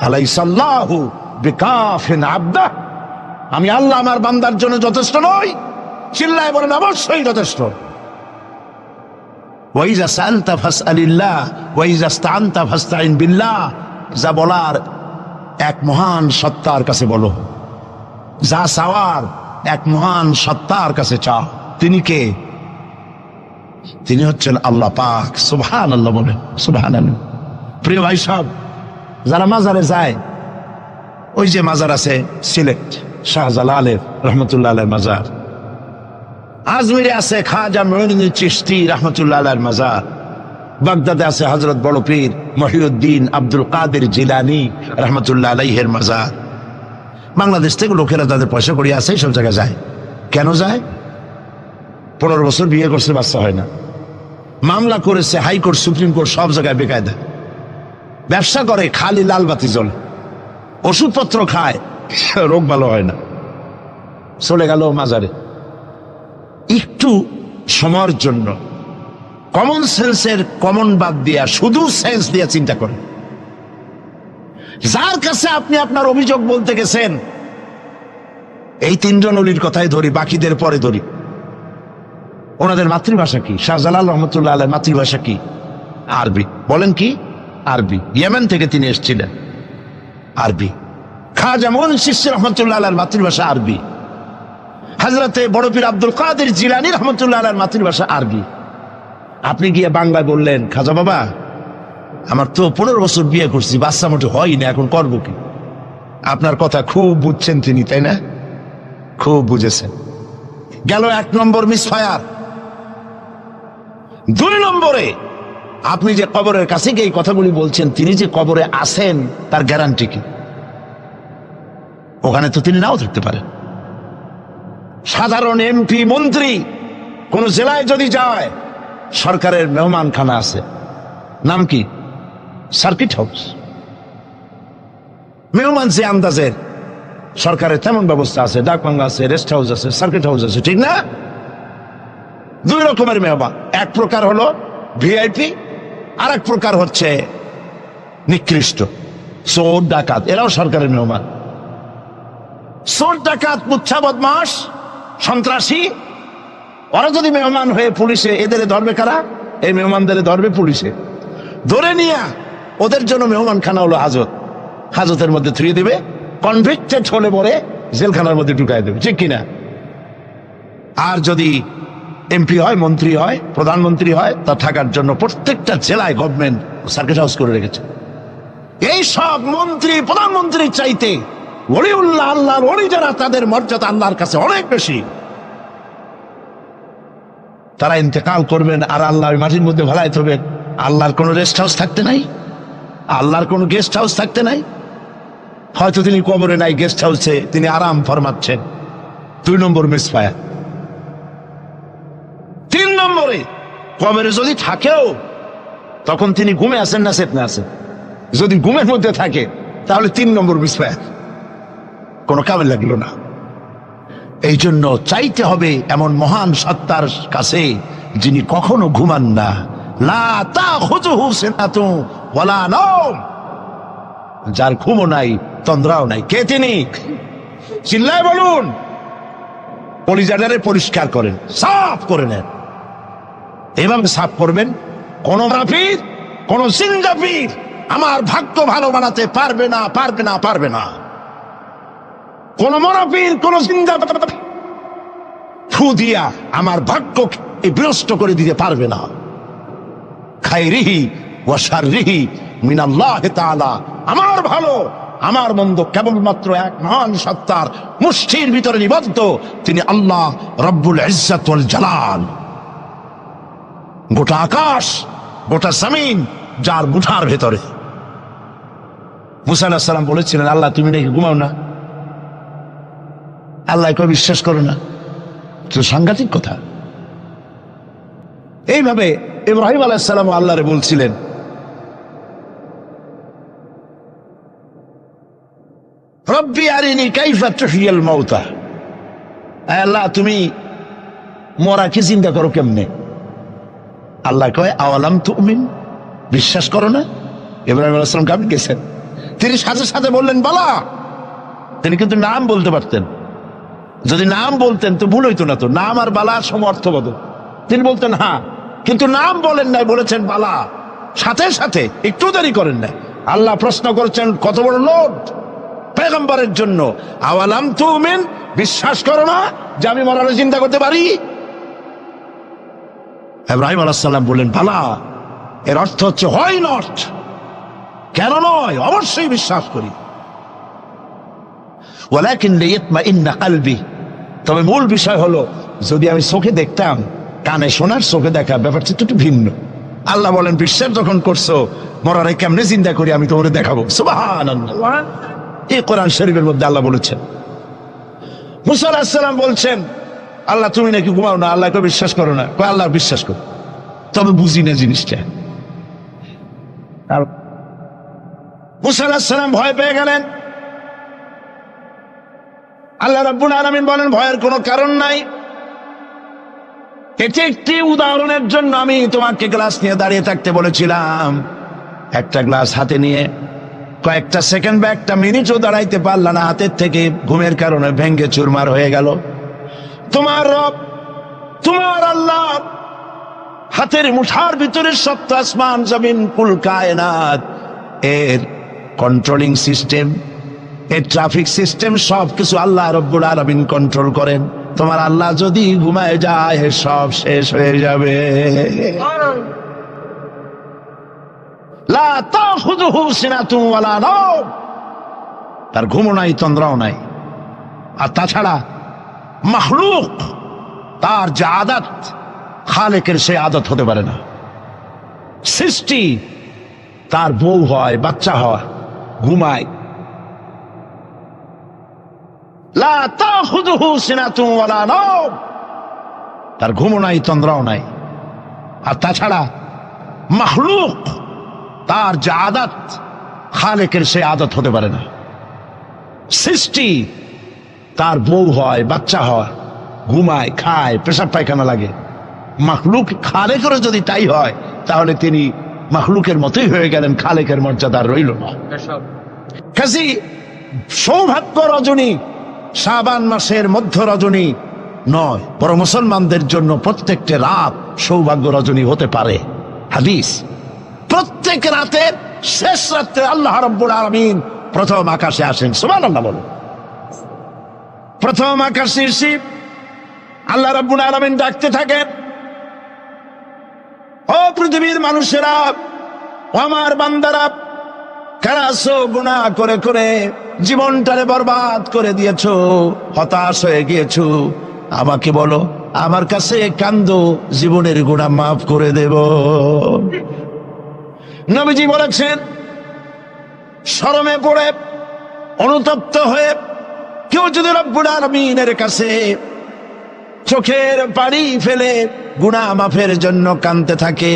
আলাইসাল্লাহু বিকাফিন আবদা। আমি আল্লাহ আমার বান্দার জন্য যথেষ্ট নই? চিল্লায় বলেন অবশ্যই যথেষ্ট। ওয়াইজা সাআলতা ফাসআলিল্লাহ ওয়াইজা ইসতাআনতা ফাসতাইন বিল্লাহ। যা বলার এক মহান সত্তার কাছে বলো, যা চাওয়ার এক মহান সত্তার কাছে চাও। তিনি কে? তিনি হচ্ছেন আল্লাহ পাক। সুবহানাল্লাহ বলেন, সুবহানাল্লাহ। প্রিয় ভাই সব, যারা মাজারে যায়, ওই যে মাজার আছে সিলেট শাহজালালের রহমতুল্লাহ আলাইহির মাজার, আজমিরে আছে খাজা মুঈনুদ্দিন চিশতি রহমতুল্লাহ আলাইহির মাজার, বাগদাদে আছে হযরত বড় পীর মহিউদ্দিন আব্দুল কাদের জিলানী রহমতুল্লাহ আলাইহির মাজার। বাংলাদেশ থেকে লোকেরা তাদের পয়সা করি আছে সব জায়গায় যায়। কেন যায়? 15 বছর বিয়ে করছে, বাচ্চা হয় না, মামলা করেছে হাইকোর্ট, সুপ্রিম কোর্ট, সব জায়গায় বেকায়দা, ব্যবসা করে, খালি লাল বাতি জ্বলে, ওষুধপত্র খায়, রোগ ভালো হয় না, চলে গেল মাজারে। একটু সময়ের জন্য কমন সেন্সের কমন বাদ দিয়া শুধু সেন্স দিয়া চিন্তা করেন। যার কাছে আপনি আপনার অভিযোগ বলতে গেছেন, এই 3 জন অলির কথাই ধরি, বাকিদের পরে ধরি। ওনাদের মাতৃভাষা কি? শাহজালাল রহমতুল্লাহ আলাইহির মাতৃভাষা কি? আরবি। বলেন কি? আরবি। ইয়েমেন থেকে তিনি এসেছিলেন, আরবি। খাজা মুঈনুদ্দিন চিশতি রহমতুল্লাহ আলাইহির মাতৃভাষা আরবি। হযরতে বড় পীর আব্দুল কাদের জিলানী রহমতুল্লাহ আলাইহির মাতৃভাষা আরবি। আপনি গিয়ে বাংলায় বললেন, খাজা বাবা আমার তো 15 বছর বিয়ে করছি, বাচ্চা মোটে হয় না, এখন করবো কি? আপনার কথা খুব বুঝছেন তিনি, তাই না? খুব বুঝেছেন। গেল 1 নম্বর মিসফায়ার। 2 নম্বরে, আপনি যে কবরের কাছে গিয়ে এই কথাগুলি বলছেন, তিনি যে কবরে আছেন তার গ্যারান্টি কি? ওখানে তো তিনি নাও থাকতে পারেন। সাধারণ এমপি মন্ত্রী কোন জেলায় যদি যায়, সরকারের মেহমানখানা আছে, নাম কি? Circuit house. মেহমান যে আন্দাজের, সরকারের তেমন ব্যবস্থা আছে, ডাকবাংলা আছে, রেস্ট হাউস আছে, সার্কিট হাউস আছে, ঠিক না? 2 রকমের মেহমান। এক প্রকার হলো ভিআইপি, আর এক প্রকার হচ্ছে নিকৃষ্ট, চোর ডাকাত। এরাও সরকারের মেহমান। চোর ডাকাত, মুচ্ছা বদমাস, সন্ত্রাসী, ওরা যদি মেহমান হয়ে পুলিশে, এদের ধরবে কারা? এই মেহমানদের ধরবে পুলিশে। ধরে নিয়ে ওদের জন্য মেহমানখানা হলো হাজত। হাজতের মধ্যে থুয়ে দিবে, কনভিক্টেড হলে পরে জেলখানার মধ্যে ঢুকাই দেবে, ঠিক কিনা? আর যদি এমপি হয়, মন্ত্রী হয়, প্রধানমন্ত্রী হয়, তা থাকার জন্য প্রত্যেকটা জেলায় গভর্নমেন্ট সার্কিট হাউস করে রেখেছে। এই সব মন্ত্রী প্রধানমন্ত্রীর চাইতে ওলিউল্লাহ, আল্লাহর ওলি যারা, তাদের মর্যাদা আল্লাহর কাছে অনেক বেশি। তারা ইন্তেকাল করবেন আর আল্লাহ মাটির মধ্যে ভালাই থবেন। আল্লাহর কোনো রেস্ট হাউস থাকতে নাই, আল্লাহর কোনো গেস্ট হাউস থাকতে নাই। হয়তো তিনি কবরে নাই, গেস্ট হাউসে তিনি আরাম ফরমাচ্ছেন। 2 নম্বর মিসফায়ার। 3 নম্বরে, কবরে যদি থাকেও তখন তিনি ঘুমে আছেন না চেতনা আছেন? যদি ঘুমের মধ্যে থাকে তাহলে 3 নম্বর মিসফায়ার, কোনো কামে লাগলো না। এই জন্য চাইতে হবে এমন মহান সত্তার কাছে যিনি কখনো ঘুমান না। লা তাখুযুহু সিনাতুন ওয়ালা নাওম, যার ঘুমও নাই, তন্দ্রাও নাই। কে তিনি? চিল্লায় বলুন। কলিজাটারে পরিষ্কার করেন, সাফ করে নেন। এভাবে সাফ করবেন, কোন রাফির, কোন জিন্দাফির আমার ভাগ্য ভালো বানাতে পারবে না, পারবে না, পারবে না। কোন মরাফির, কোন জিন্দা ফু দিয়া আমার ভাগ্যকে বিনষ্ট করে দিতে পারবে না। খায়রিহি ওয়া শাররিহি মিনাল্লাহি তাআলা, আমার ভালো আমার মন্দ কেবলমাত্র এক মহান সত্তার মুষ্টির ভিতরে নিবদ্ধ, তিনি আল্লাহ রব্বুল ইজ্জত ওয়াল জালাল। গোটা আকাশ, গোটা জমিন যার মুঠার ভেতরে। মুসা আলাইহিস সালাম বলেছিলেন, আল্লাহ তুমি নাকি ঘুমাও না? আল্লাহকে বিশ্বাস করো না? তো সাংঘাতিক কথা। এইভাবে ইব্রাহিম আলাইহিস সালাম আল্লাহরে বলছিলেন, রব্বি আরিনি কাইফা তুহইয়াল মাউতা, আল্লাহ তুমি মরাকে জিন্দা করো কেমনে? আল্লাহ কয়, আওয়ালাম তুমিন, বিশ্বাস করো না? ইব্রাহিম আলাইহিস সালাম কাঁপে গেছেন। তিনি সাথে সাথে বললেন বালা। তিনি কিন্তু নাম বলতে পারতেন, যদি নাম বলতেন তো ভুল হইতো না। তো নাম আর বালা সমর্থবদল। তিনি বলতেন হ্যাঁ, কিন্তু নাম বলেন নাই, বলেছেন বালা। সাথে সাথে একটু দেরি করেন নাই। আল্লাহ প্রশ্ন করেছেন, কত বড় লোভ পয়গম্বরের জন্য, আওয়ালাম তুমিন, বিশ্বাস করো না যে আমি মরারে চিন্তা করতে পারি? ইব্রাহিম আলাইহিস সালাম বললেন বালা। এর অর্থ হচ্ছে হয় নট, কেন নয়, অবশ্যই বিশ্বাস করি। ওয়ালাকিন লিয়াতমাইন্না কলবি, তবে মূল বিষয় হলো যদি আমি চোখে দেখতাম, কানে শোনার, চোখে দেখা ব্যাপারটা একটু ভিন্ন। আল্লাহ বলেন, বিশ্বাস যখন করছো, মরারে কেমনে চিন্তা করি আমি তোমাকে দেখাবো। সুবহানাল্লাহ, এই কোরআন শরীফের মধ্যে আল্লাহ বলেছেন। মুসা আলাইহিস সালাম বলছেন, আল্লাহ তুমি নাকি ঘুমাও না, আল্লাহকে বিশ্বাস করো না? কয় আল্লাহ বিশ্বাস করো, তবে বুঝি না জিনিসটা। মুসা আলাইহিস সালাম ভয় পেয়ে গেলেন। আল্লাহ রাব্বুল আলামিন বলেন, ভয়ের কোনো কারণ নাই। এটি একটি উদাহরণের জন্য আমি তোমাকে গ্লাস নিয়ে দাঁড়িয়ে থাকতে বলেছিলাম। একটা গ্লাস হাতে নিয়ে কয়েকটা সেকেন্ড বা একটা মিনিটও দাঁড়াইতে পারলা না, হাতের থেকে ঘুমের কারণে ভেঙ্গে চুরমার হয়ে গেল। তোমার রব, তোমার আল্লাহ হাতের মুঠার ভিতরে সপ্ত আসমান জমিন কুল কায়নাত, এর কন্ট্রোলিং সিস্টেম, এর ট্রাফিক সিস্টেম সবকিছু আল্লাহ রাব্বুল আলামিন কন্ট্রোল করেন। তোমার আল্লাহ যদি ঘুমায় যায় সব শেষ হয়ে যাবে। লা তাখুযুহু সিনাতুন ওয়ালা নাওম, তার ঘুমও নাই তন্দ্রাও নাই। আর তাছাড়া মাখলুক তার যে আদত, খালেকের সে আদত হতে পারে না। সৃষ্টি তার বউ হয়, বাচ্চা হয়, ঘুমায়। লা তাখুযুহু সিনাতুন ওয়ালা নাওম, তার ঘুমও নাই তন্দ্রাও নাই। আর তাছাড়া মাখলুক তার যে আদত, খালেকের সে আদত হতে পারে না। সৃষ্টি তার বউ হয়, বাচ্চা হয়, ঘুমায়, খায়, পেশাব পায়খানা লাগে। মাখলুক খালেকেরও যদি তাই হয় তাহলে তিনি মাখলুকের মতোই হয়ে গেলেন, খালেকের মর্যাদা রইল না। কাজী সৌভাগ্য রজনী শাবান মাসের মধ্য রজনী নয়, বরং মুসলমানদের জন্য প্রত্যেকটা রাত সৌভাগ্য রজনী হতে পারে। হাদিস, প্রত্যেক রাতের শেষ রাত্রে আল্লাহ রাব্বুল আলামিন প্রথম আকাশে আসেন। সুবহানাল্লাহ বলুন। প্রথম আকাশে এসে আল্লাহ রাব্বুল আলামিন ডাকতে থাকেন, ও পৃথিবীর মানুষেরা, ও আমার বান্দারা, কারা আছো গুনাহ করে করে জীবনটারে বরবাদ করে দিয়েছো, হতাশ হয়ে গিয়েছো, আমাকে বলো, আমার কাছে কান্দো, জীবনের গুনাহ মাফ করে দেব। নবীজি বলেছেন, শরমে পড়ে অনুতপ্ত হয়ে কেউ যদি রব্বুল আলামিনের কাছে চোখের পানি ফেলে গুনাহ মাফের জন্য কাঁদতে থাকে,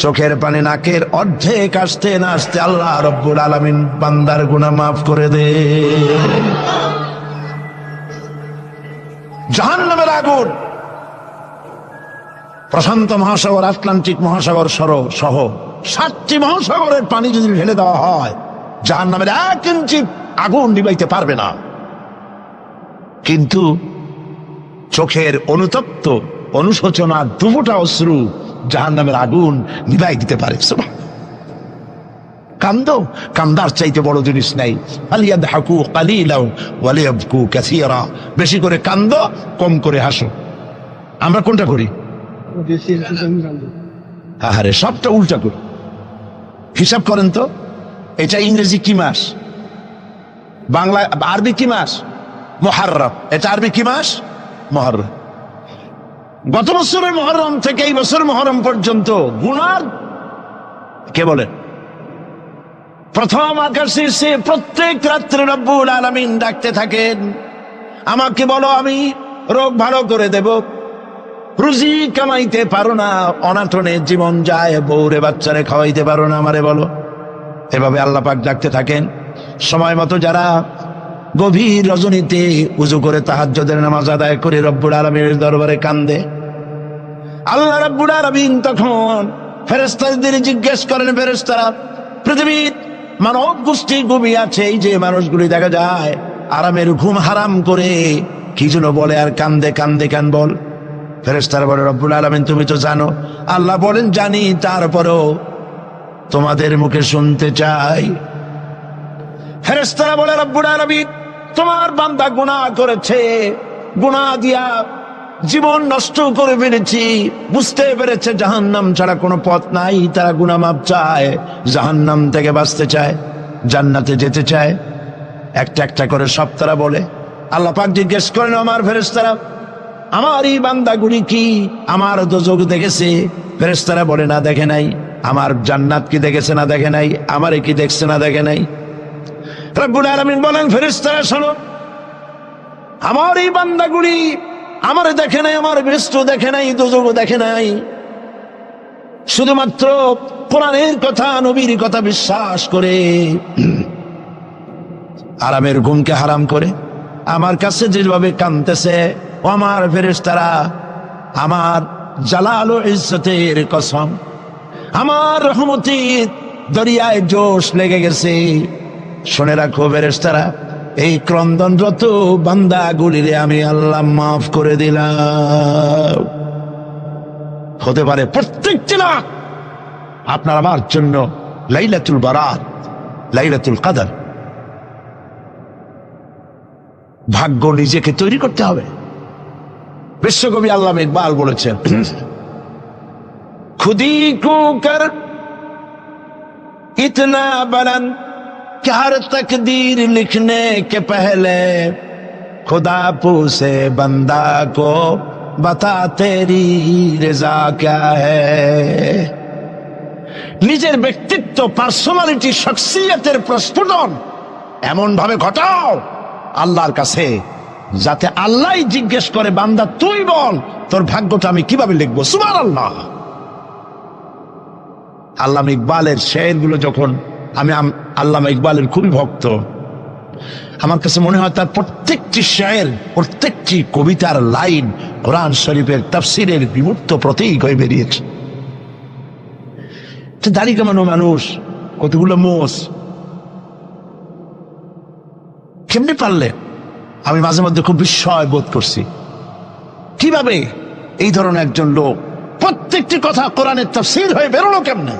চোখের পানি নাকের অর্ধেক আসতে না আসতে আল্লাহ রব্বুল আলামিন বান্দার গুনাহ মাফ করে দে। জাহান্নামের আগুন প্রশান্ত মহাসাগর, আটলান্টিক মহাসাগর সহ 7টি মহাসাগরের পানি যদি ঢেলে দেওয়া হয়, জাহান্নামের 1 ইঞ্চি আগুন নিবাইতে পারবে না। কিন্তু চোখের অনুতপ্ত অনুশোচনা দুফোঁটা অশ্রু জাহান্নামের আগুন নিভাই দিতে পারে। কান্দো, কান্দার চাইতে বড় জিনিস নাই। ফালিয়াদহাকু কালিলাও ওয়ালিয়াবকু কাসীরা, বেশি করে কান্দো, কম করে হাসো। আমরা কোনটা করি? আরে সবটা উল্টা করি। হিসাব করেন তো, এটা ইংরেজি কি মাস, বাংলা আরবি কি মাস? মুহররম। এটা আরবি কি মাস? মুহররম। গত বছরের মুহররম থেকে এই বছর মুহররম পর্যন্ত গুনার কে বলেন? প্রথম আকাশে সে প্রত্যেক রাত্রে রব্বুল আলামিন ডাকতে থাকেন, আমাকে বলো, আমি রোগ ভালো করে দেব। রুজি কামাইতে পারো না, অনাটনে জীবন যায়, বউরে বাচ্চারে খাওয়াইতে পারো না, আমারে বলো। এভাবে আল্লাহ পাক ডাকতে থাকেন। সময় মতো যারা গভীর রজনীতে উজু করে তাহাজ্জুদের নামাজ আদায় করে রব্বুল আলামিনের দরবারে কান্দে, আল্লাহ রাব্বুল আলামিন তখন ফেরেশতাদের জিজ্ঞেস করেন, ফেরেশতারা, পৃথিবীর মানব গোষ্ঠী ঘুমিয়ে আছে, এই যে মানুষগুলি দেখা যায় আরামের ঘুম হারাম করে কি যেন বলে আর কান্দে, কান্দে কেন বল? ফেরেশতারা বলে, রব্বুল আলামিন তুমি তো জানো। আল্লাহ বলেন, জানি, তারপরেও তোমাদের মুখে শুনতে চাই। ফেরেশতারা বলে, রব্বুল আলামিন তোমার বান্দা গুনাহ করেছে, গুনাহ দিয়া জীবন নষ্ট করে ফেলেছি, বুঝতে পেরেছে জাহান্নাম ছাড়া কোনো পথ নাই, তারা গুনাহ মাপ চায়, জাহান্নাম থেকে বাঁচতে চায়, জান্নাতে যেতে চায়। একটা একটা করে সব তারা বলে। আল্লাহ পাক জিজ্ঞেস করেন, আমার ফেরেশতারা, আমার এই বান্দাগুলি কি আমার দোজখ দেখেছে? ফেরেশতারা বলে, না, দেখে নাই। আমার জান্নাত কি দেখেছে? না, দেখে নাই। আমারে কি দেখছে? না, দেখে নাই। রব্বুল আলামিন বলেন, ফেরেশতারা শোনো, আমার এই বান্দাগুলি আমারে দেখে নাই, আমার বেহেশত দেখে নাই, দোজখ দেখে নাই, শুধুমাত্র কোরআনের কথা, নবীর কথা বিশ্বাস করে আরামের ঘুমকে হারাম করে আমার কাছে যেভাবে কাঁদতেছে, ও আমার ফেরেশতারা, আমার জালাল ও ইজ্জতের কসম, আমার রহমতের দরিয়ায় জোশ লেগে গেছে। শুনে রাখো ফেরেশতারা, এই ক্রন্দনরত বান্দাগুলিরে আমি আল্লাহ মাফ করে দিলাম। হতে পারে প্রত্যেকটি রাত আপনার আমার জন্য লাইলাতুল বারাত, লাইলাতুল কদর। ভাগ্য নিজেকে তৈরি করতে হবে। বিশ্বকবি আল্লামা ইকবাল বলেছেন, খুদি কো কর ইতনা বুলন্দ कि हर तकदीर लिखने के पहले खुदा पूछे बंदा को बता तेरी रजा क्या है। নিজের ব্যক্তিত্ব, পার্সোনালিটি, শখসিয়তের প্রস্ফুটন এমন ভাবে ঘটাও আল্লাহর কাছে, যাতে আল্লাহই জিজ্ঞেস করে, বান্দা তুই বল তোর ভাগ্যটা আমি কিভাবে লিখবো। সুবহানাল্লাহ। আল্লামা ইকবালের শেরগুলো যখন আমি আল্লামা ইকবালের খুবই ভক্ত, আমার কাছে মনে হয় তার প্রত্যেকটি শের, প্রত্যেকটি কবিতার লাইন কোরআন শরীফের তাফসীরের বিমূর্ত প্রতীক হয়ে বেরিয়েছে। দাড়ি কামানো মানুষ, কতগুলো মোষ, কেমনি পারলেন? আমি মাঝে মধ্যে খুব বিস্ময় বোধ করছি, কিভাবে এই ধরনের একজন লোক প্রত্যেকটি কথা কোরআনের তাফসীর হয়ে বেরোলো কেমনে?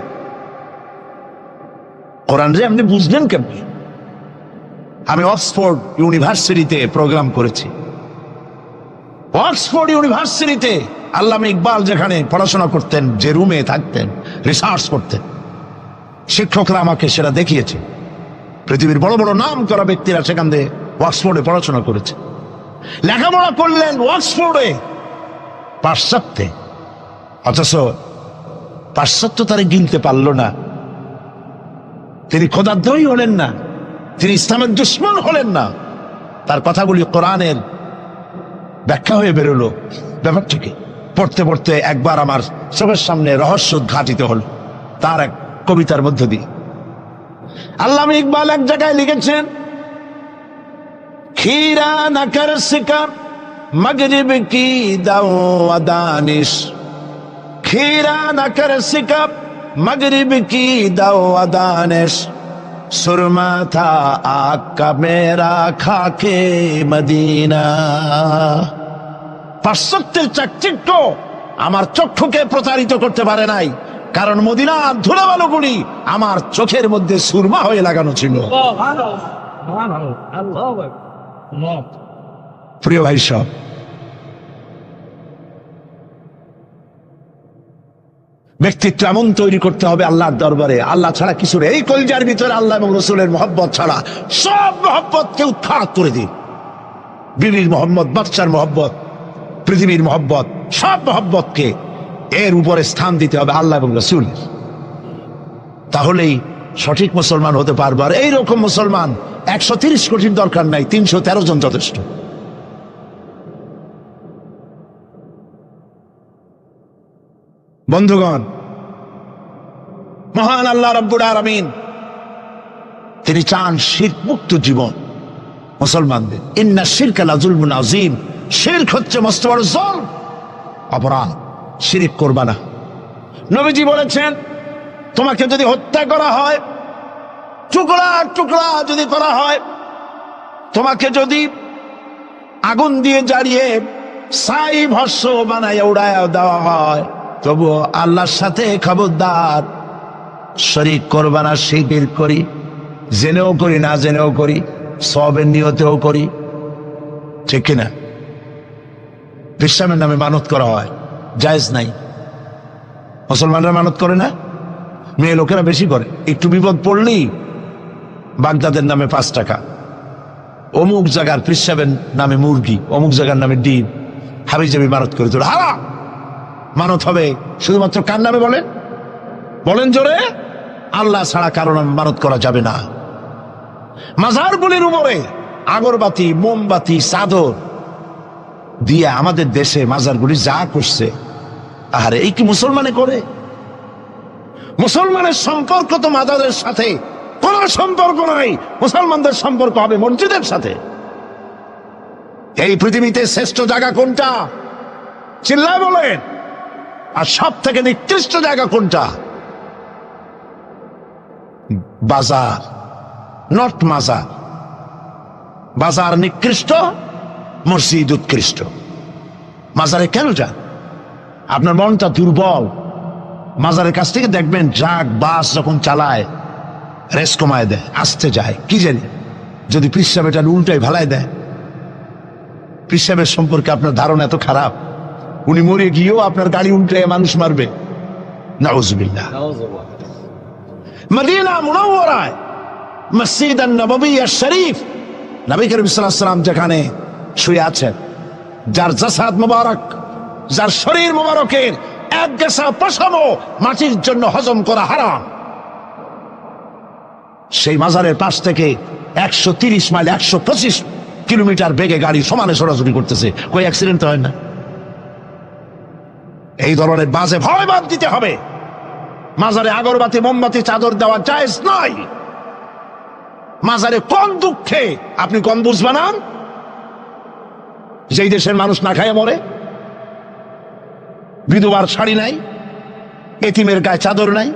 কোরআন রে আপনি বুঝলেন কেমনে? আমি অক্সফোর্ড ইউনিভার্সিটিতে প্রোগ্রাম করেছি। অক্সফোর্ড ইউনিভার্সিটিতে আল্লামা ইকবাল যেখানে পড়াশোনা করতেন, যে রুমে থাকতেন, রিসার্চ করতেন, শিক্ষকরা আমাকে সেটা দেখিয়েছে। পৃথিবীর বড় বড় নাম করা ব্যক্তিরা সেখান থেকে অক্সফোর্ডে পড়াশোনা করেছে, লেখাপড়া করলেন অক্সফোর্ডে, পাশ্চাত্যে। অথচ পাশ্চাত্য তারা গিনতে পারল না। তিনি খোদাদ্রোহী হলেন না, তিনি ইসলামের দুশমন হলেন না। তার কথাগুলি কোরআনের ব্যাখ্যা হয়ে বেরোলো। ব্যাপারটাকে পড়তে পড়তে একবার আমার চোখের সামনে রহস্য উদ্ঘাটিত হল তার এক কবিতার মধ্য দিয়ে। আল্লামা ইকবাল এক জায়গায় লিখেছেন, खीरा न कर सिका मगरिब की दाओ दानिश, खीरा न कर सिका मगरिब की दाओ दानिश, सुरमा था आग का मेरा खाके मदीना। পাশ্চাত্যের চাকচিক্য আমার চক্ষুকে প্রতারিত করতে পারে নাই, কারণ মদিনার ধুলাবালুগুলি আমার চোখের মধ্যে সুরমা হয়ে লাগানো ছিল। প্রিয় ভাই সব, ব্যক্তিত্ব এমন তৈরি করতে হবে আল্লাহর দরবারে, আল্লাহ ছাড়া কিছু নেই। এই কলজার ভিতরে আল্লাহ এবং রসুলের মহব্বত ছাড়া সব মহব্বতকে উৎখাত করে দিন। বিবির মহব্বত, বাচ্চার মহব্বত, পৃথিবীর মহব্বত, সব মহব্বতকে এর উপরে স্থান দিতে হবে আল্লাহ এবং রসুলের। তাহলেই সঠিক মুসলমান হতে পারবো। আর এইরকম মুসলমান 130 কোটির দরকার নাই, 313 জন যথেষ্ট। বন্ধুগণ, মহান আল্লাহ রাব্বুল আলামিন তিনি চান শিরক মুক্ত জীবন মুসলমানদের। ইন্না শিরকা লাযুলমুন আযীম, শিরক হচ্ছে মস্ত বড় জুলম, অপরাধ। শিরক করবা না। নবীজি বলেছেন, তোমাকে যদি হত্যা করা হয়, টুকরা টুকরা যদি করা হয়, তোমাকে যদি আগুন দিয়ে জ্বালিয়ে ছাই ভস্ম বানায় উড়ায় দেওয়া হয়, তবুও আল্লাহর সাথে খবরদার শরীক করবা না। শিরক করি, জেনেও করি, না জেনেও করি, সওয়াবের নিয়তেও করি, ঠিক কিনা? বিশ্রামের নামে মানত করা হয়, জায়েজ নাই। মুসলমানরা মানত করে না, মেয়ে লোকেরা বেশি করে। একটু বিপদ পড়লেই বাগদাদের নামে 5 টাকা, অমুক জায়গার পেশাবের নামে মুরগি, অমুক জায়গার নামে ডিম, হাবিজাবি মানত করে তোর হারা। মানত হবে শুধুমাত্র কার নামে? বলেন বলেন জোরে। আল্লাহ ছাড়া কারো নামে মানত করা যাবে না। মাজারগুলির উপরে আগরবাতি, মোমবাতি, চাদর দিয়ে আমাদের দেশে মাজারগুলি যা করছে, আরে এই কি মুসলমানে করে? মুসলমানের সম্পর্ক তো মাজারের সাথে কোন সম্পর্ক নাই। মুসলমানদের সম্পর্ক হবে মসজিদের সাথে। এই পৃথিবীতে শ্রেষ্ঠ জায়গা কোনটা? চিল্লায় বলেন। আর সব থেকে নিকৃষ্ট জায়গা কোনটা? বাজার, নট মাজার। বাজার নিকৃষ্ট, মসজিদ উৎকৃষ্ট। মাজারে কেন যান? আপনার মনটা দুর্বল। মাজারের কাছ থেকে দেখবেন ট্রাক, বাস যখন চালায় রেস কমায় দেয়, আসতে যায়, কি জানি যদি পিসাব এটা উল্টাই ভালাই দেয়। পিসাবের সম্পর্কে আপনার ধারণা এত খারাপ। উনি মরে গিয়েও আপনার গাড়ি উল্টে মানুষ মারবে। নাউজুবিল্লাহ। মদিনা মুনাওয়ারায় মসজিদ নববী শরীফ, নবী করিম সাল্লাল্লাহু আলাইহি ওয়াসাল্লাম যেখানে শুয়ে আছেন, যার জাসাদ মুবারক, যার শরীর মুবারকের এক গেসা পশমও মাটির জন্য হজম করা হারাম, সেই মাজারের পাশ থেকে 130 মাইল 125 কিলোমিটার বেগে গাড়ি সমানে ছোটাছুটি করতেছে, কই অ্যাক্সিডেন্ট হয় না? এই ধরনের বাজে ভয় বাদ দিতে হবে। মাজারে আগরবাতি মোমবাতি চাদর দেওয়া জায়েজ নয়। মাজারে কোন দুঃখে আপনি কম বুঝ বানান? যেই দেশের মানুষ না খায় মরে, বিধবার শাড়ি নাই, এতিমের গায়ে চাদর নাই,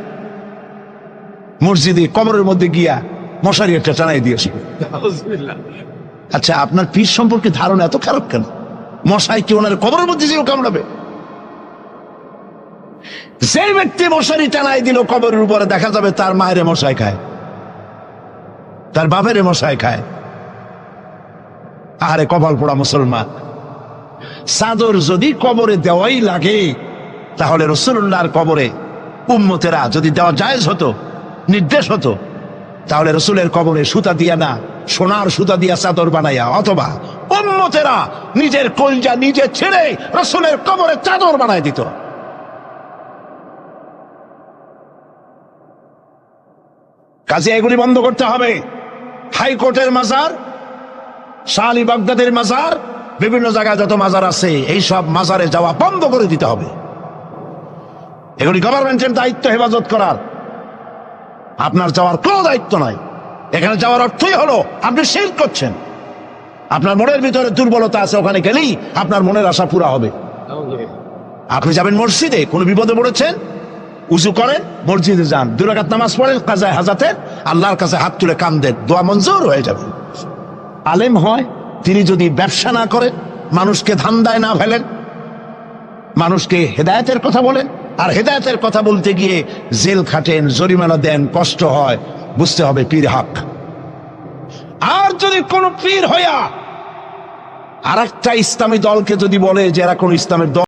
মসজিদে কবরের মধ্যে গিয়া মশারি একটা টানাই দিয়েছে। আচ্ছা, আপনার পীর সম্পর্কে ধারণা এত খারাপ কেন? মশাই কি ওনার কবরের মধ্যে যেও কামড়াবে? যে ব্যক্তি মশারি টানাই দিল কবরের উপরে, দেখা যাবে তার মায়ের মশাই খায়, তার বাপের মশাই খায়। আরে কপাল পোড়া মুসলমান! চাদর যদি কবরে দেওয়াই লাগে, তাহলে রাসূলুল্লাহর কবরে উম্মতেরা যদি দেওয়া জায়েজ হতো, নির্দেশ হতো, তাহলে রাসূলের কবরে সুতা দিয়া না, সোনার সুতা দিয়া চাদর বানাইয়া, অথবা উম্মতেরা নিজের কলজা নিজে ছেড়ে রাসূলের কবরে চাদর বানাই দিত। কাজে এগুলি বন্ধ করতে হবে। হাইকোর্টের মাজার, শাহ আলী বাগদাদের মাজার, বিভিন্ন জায়গায় যত মাজার আছে, এই সব মাজারে যাওয়া বন্ধ করে দিতে হবে। এগুলি গভর্নমেন্টের দায়িত্ব হেফাজত করার, আপনার যাওয়ার কোনো দায়িত্ব নাই। এখানে যাওয়ার অর্থই হলো আপনি শিরক করছেন। আপনার মনের ভিতরে দুর্বলতা আছে, ওখানে গেলেই আপনার মনের আশা পুরা হবে। আপনি যাবেন মসজিদে, কোনো বিপদে পড়েছেন, উজু করেন, মসজিদে যান, 2 রাকাত নামাজ পড়েন, কাজায়ে হাজাতের, আল্লাহর কাছে হাত তুলে কান্দেন, দোয়া মঞ্জুর হয়ে যাবে। আলেম হয়, তিনি যদি ব্যবসা না করেন, মানুষকে ধান্দায় না ফেলেন, মানুষকে হেদায়েতের কথা বলেন, আর হেদায়েতের কথা বলতে গিয়ে জেল খাটেন, জরিমানা দেন, কষ্ট হয়, বুঝতে হবে পীর হক। আর যদি কোন পীর হইয়া আর একটা ইসলামী দলকে যদি বলে যে এরা কোন ইসলামের দল